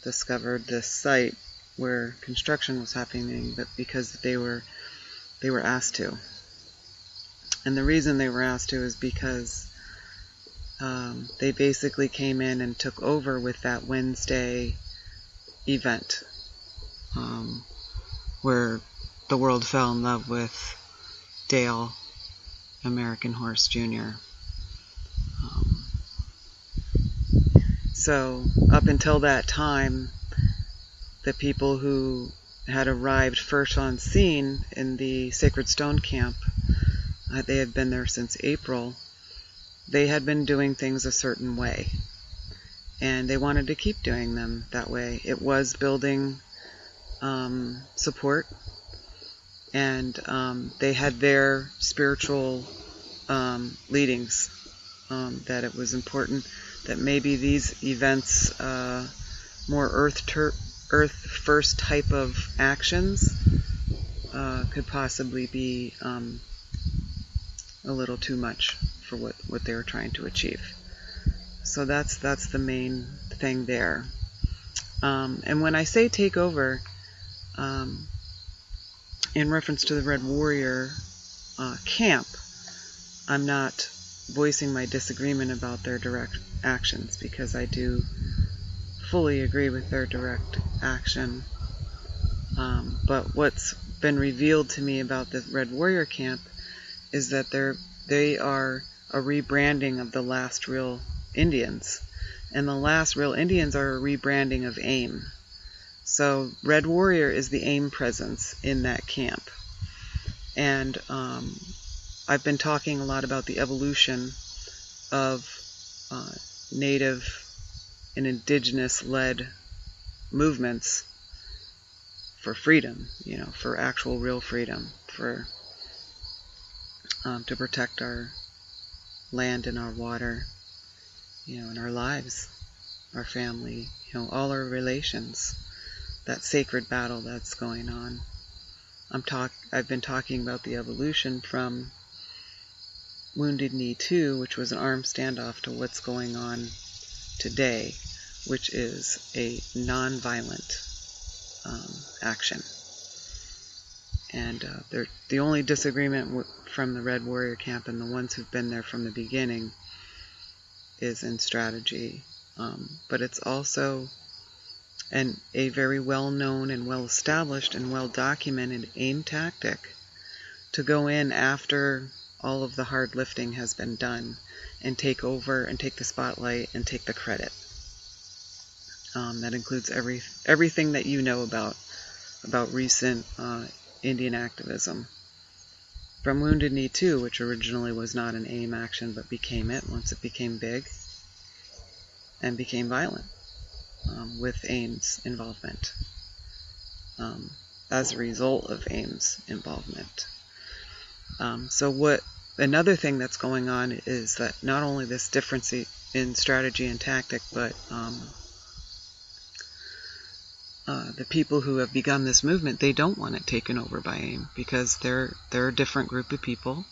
discovered this site where construction was happening, but because they were asked to. And the reason they were asked to is because they basically came in and took over with that Wednesday event. Where the world fell in love with Dale, American Horse Jr. So up until that time, the people who had arrived first on scene in the Sacred Stone camp, they had been there since April, they had been doing things a certain way. And they wanted to keep doing them that way. It was building support, and they had their spiritual leadings that it was important that maybe these events, more earth first type of actions, could possibly be a little too much for what they were trying to achieve. So that's the main thing there. And when I say take over, in reference to the Red Warrior camp, I'm not voicing my disagreement about their direct actions, because I do fully agree with their direct action. But what's been revealed to me about the Red Warrior camp is that they are a rebranding of the Last Real Indians. And the Last Real Indians are a rebranding of AIM. So Red Warrior is the AIM presence in that camp. And I've been talking a lot about the evolution of Native and Indigenous-led movements for freedom, for actual real freedom, for to protect our land and our water, and our lives, our family, all our relations. That sacred battle that's going on. I've been talking about the evolution from Wounded Knee 2, which was an armed standoff, to what's going on today, which is a non-violent action. And the only disagreement from the Red Warrior camp and the ones who've been there from the beginning is in strategy. But it's also a very well-known and well-established and well-documented AIM tactic to go in after all of the hard lifting has been done and take over and take the spotlight and take the credit. That includes everything that you know about recent Indian activism. From Wounded Knee 2, which originally was not an AIM action but became it once it became big and became violent with AIM's involvement as a result of AIM's involvement. So another thing that's going on is that not only this difference in strategy and tactic, but the people who have begun this movement, they don't want it taken over by AIM because they're a different group of people,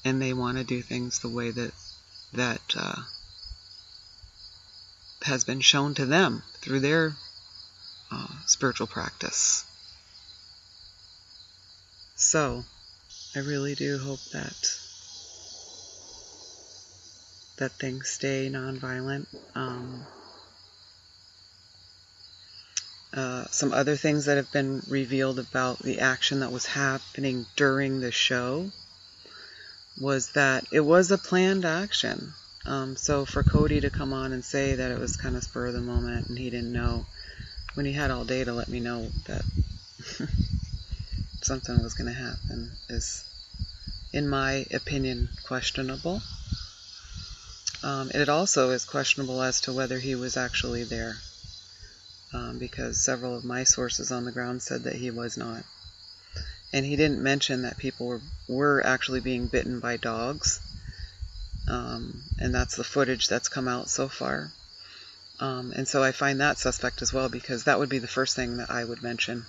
and they want to do things the way that has been shown to them through their spiritual practice. So I really do hope that things stay nonviolent. Some other things that have been revealed about the action that was happening during the show was that it was a planned action. So for Cody to come on and say that it was kind of spur of the moment and he didn't know, when he had all day to let me know that something was going to happen, is, in my opinion, questionable. It also is questionable as to whether he was actually there. Because several of my sources on the ground said that he was not. And he didn't mention that people were actually being bitten by dogs. And that's the footage that's come out so far. And so I find that suspect as well, because that would be the first thing that I would mention,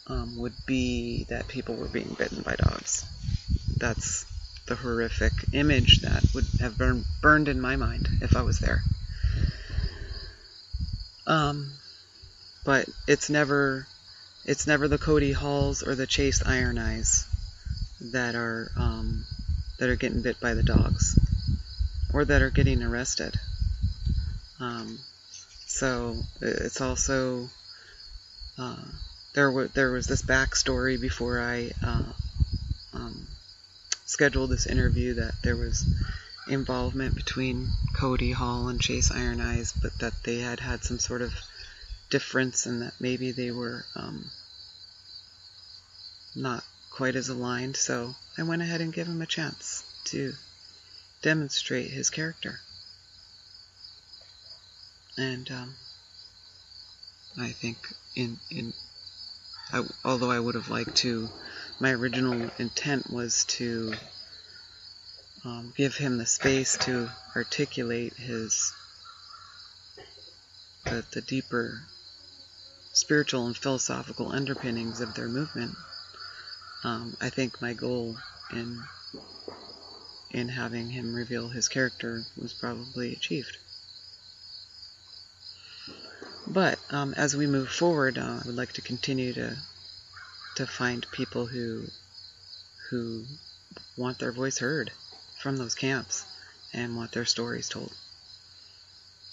would be that people were being bitten by dogs. That's the horrific image that would have burned in my mind if I was there. But it's never the Cody Halls or the Chase Iron Eyes that are getting bit by the dogs, or that are getting arrested. So it's also there was this backstory before I scheduled this interview, that there was involvement between Cody Hall and Chase Iron Eyes, but that they had some sort of difference, and that maybe they were not quite as aligned. So I went ahead and gave him a chance to demonstrate his character. And I think although I would have liked to, my original intent was to give him the space to articulate the deeper spiritual and philosophical underpinnings of their movement. I think my goal in having him reveal his character was probably achieved. But as we move forward, I would like to continue to find people who want their voice heard from those camps and want their stories told.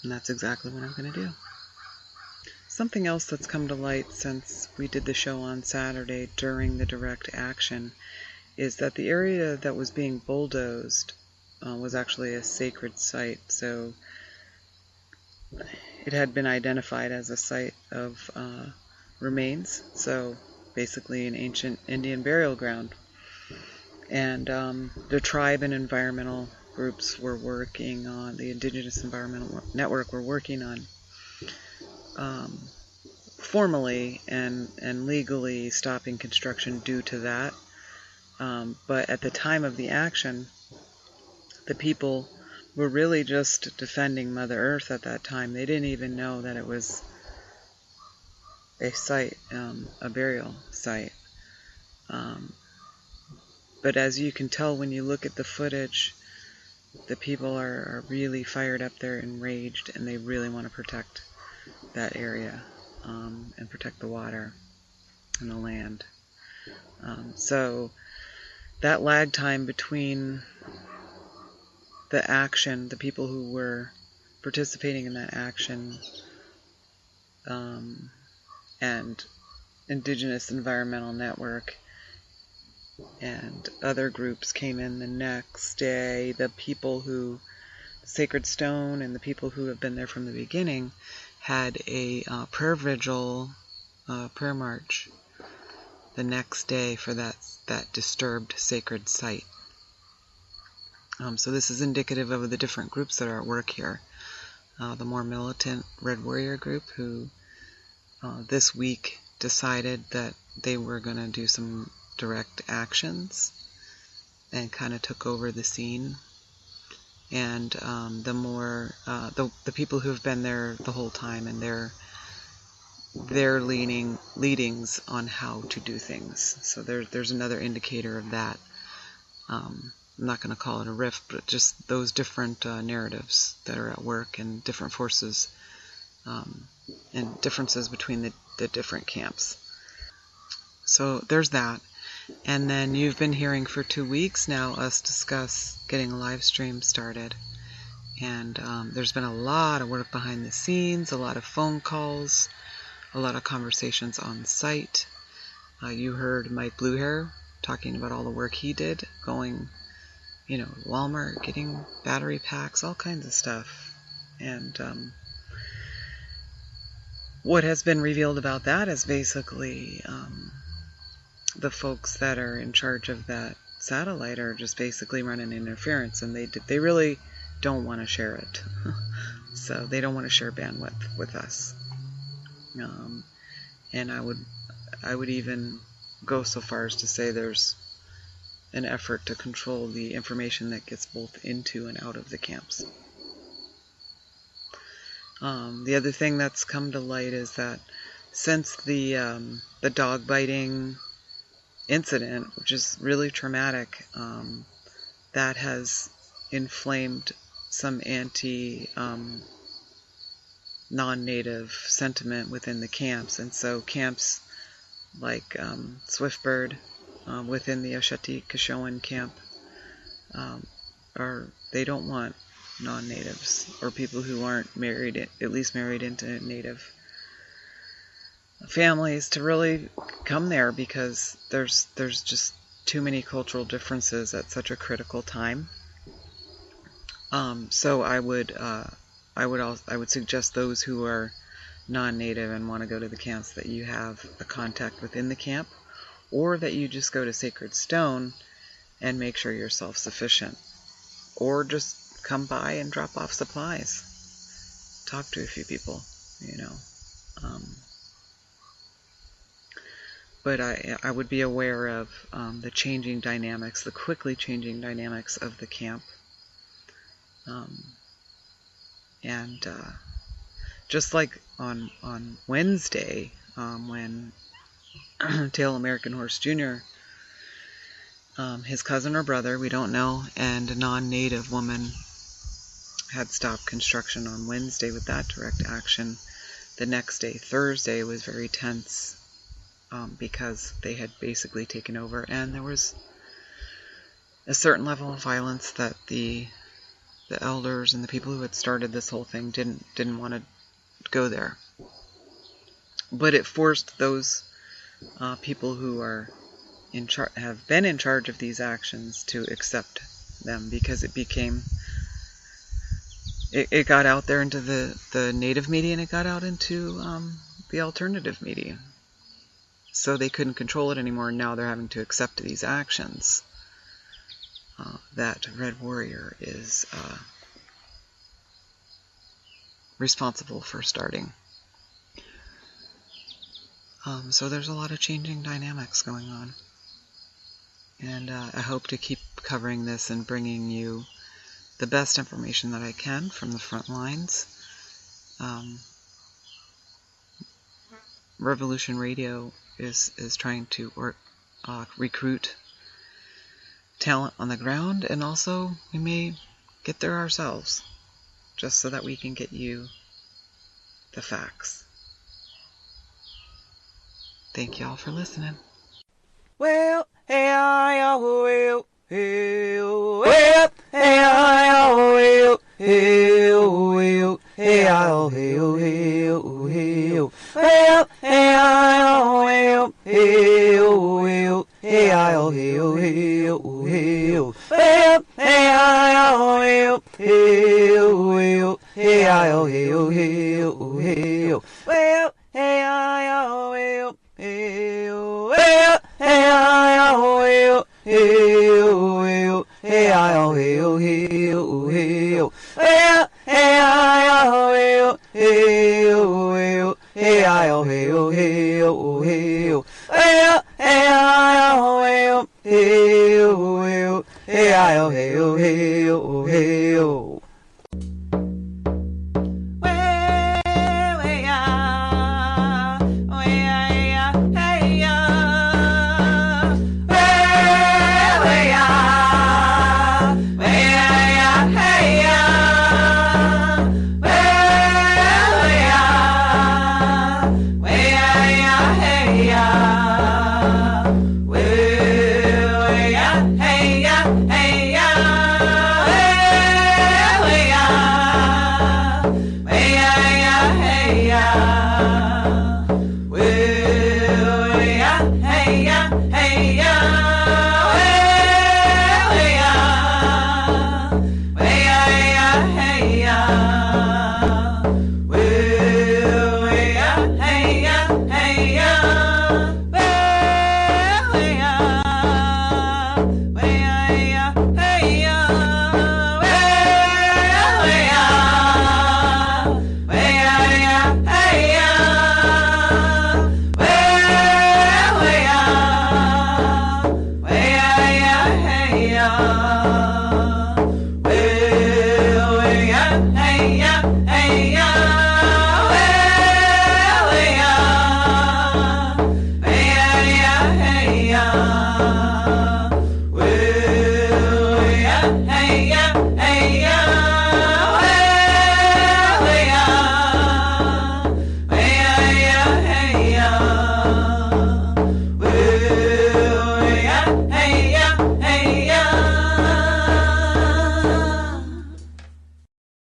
And that's exactly what I'm going to do. Something else that's come to light since we did the show on Saturday during the direct action is that the area that was being bulldozed was actually a sacred site. So it had been identified as a site of remains, so basically an ancient Indian burial ground. And the tribe and environmental groups were working on, the Indigenous Environmental Network were working on formally and legally stopping construction due to that. But at the time of the action, the people were really just defending Mother Earth at that time. They didn't even know that it was a site, a burial site. But as you can tell when you look at the footage, the people are really fired up, they're enraged, and they really want to protect that area. and protect the water and the land. So that lag time between the action, the people who were participating in that action, and Indigenous Environmental Network and other groups came in the next day. The people who, Sacred Stone and the people who have been there from the beginning, had a prayer vigil, prayer march the next day for that disturbed sacred site. So this is indicative of the different groups that are at work here. The more militant Red Warrior group, who this week decided that they were going to do some direct actions and kind of took over the scene. And the more the people who have been there the whole time, and their leadings on how to do things. So there's another indicator of that. I'm not going to call it a rift, but just those different narratives that are at work, and different forces and differences between the different camps. So there's that. And then you've been hearing for 2 weeks now us discuss getting a live stream started. And there's been a lot of work behind the scenes, a lot of phone calls, a lot of conversations on site. You heard Mike BlueHair talking about all the work he did, going, Walmart, getting battery packs, all kinds of stuff. And what has been revealed about that is basically the folks that are in charge of that satellite are just basically running interference, and they really don't want to share it. So they don't want to share bandwidth with us. And I would even go so far as to say there's an effort to control the information that gets both into and out of the camps. The other thing that's come to light is that since the dog biting incident, which is really traumatic, that has inflamed some non-native sentiment within the camps. And so camps like Swiftbird within the Ashanti-Kashoan camp they don't want non-natives or people who aren't married, at least married into native families, to really come there, because there's just too many cultural differences at such a critical time. So I would suggest those who are non-native and want to go to the camps that you have a contact within the camp, or that you just go to Sacred Stone and make sure you're self-sufficient, or just come by and drop off supplies. Talk to a few people, But I would be aware of the changing dynamics, the quickly changing dynamics of the camp. And just like on Wednesday, when Tail American Horse Jr., his cousin or brother, we don't know, and a non-native woman had stopped construction on Wednesday with that direct action. The next day, Thursday, was very tense because they had basically taken over, and there was a certain level of violence that the elders and the people who had started this whole thing didn't want to go there. But it forced those people who are have been in charge of these actions to accept them, because it got out there into the native media, and it got out into the alternative media. So they couldn't control it anymore, and now they're having to accept these actions that Red Warrior is responsible for starting. So there's a lot of changing dynamics going on. And I hope to keep covering this and bringing you the best information that I can from the front lines. Revolution Radio is trying to recruit talent on the ground, and also we may get there ourselves, just so that we can get you the facts. Thank y'all for listening. Well, hey, I, oh, well, hey, oh, well, hey, I, oh, well, hey, oh, well, hey, I, oh, hey, oh, hey, oh, hey, oh, well, hey, I, oh, well, hey, oh, well, hey, I, oh, hey, oh, hey, oh, hey, oh, well, hey, I, oh, well, hey, oh, well, hey, I, oh, hey, oh, hey, oh, hey, oh, well, hey, I, oh, well, hey.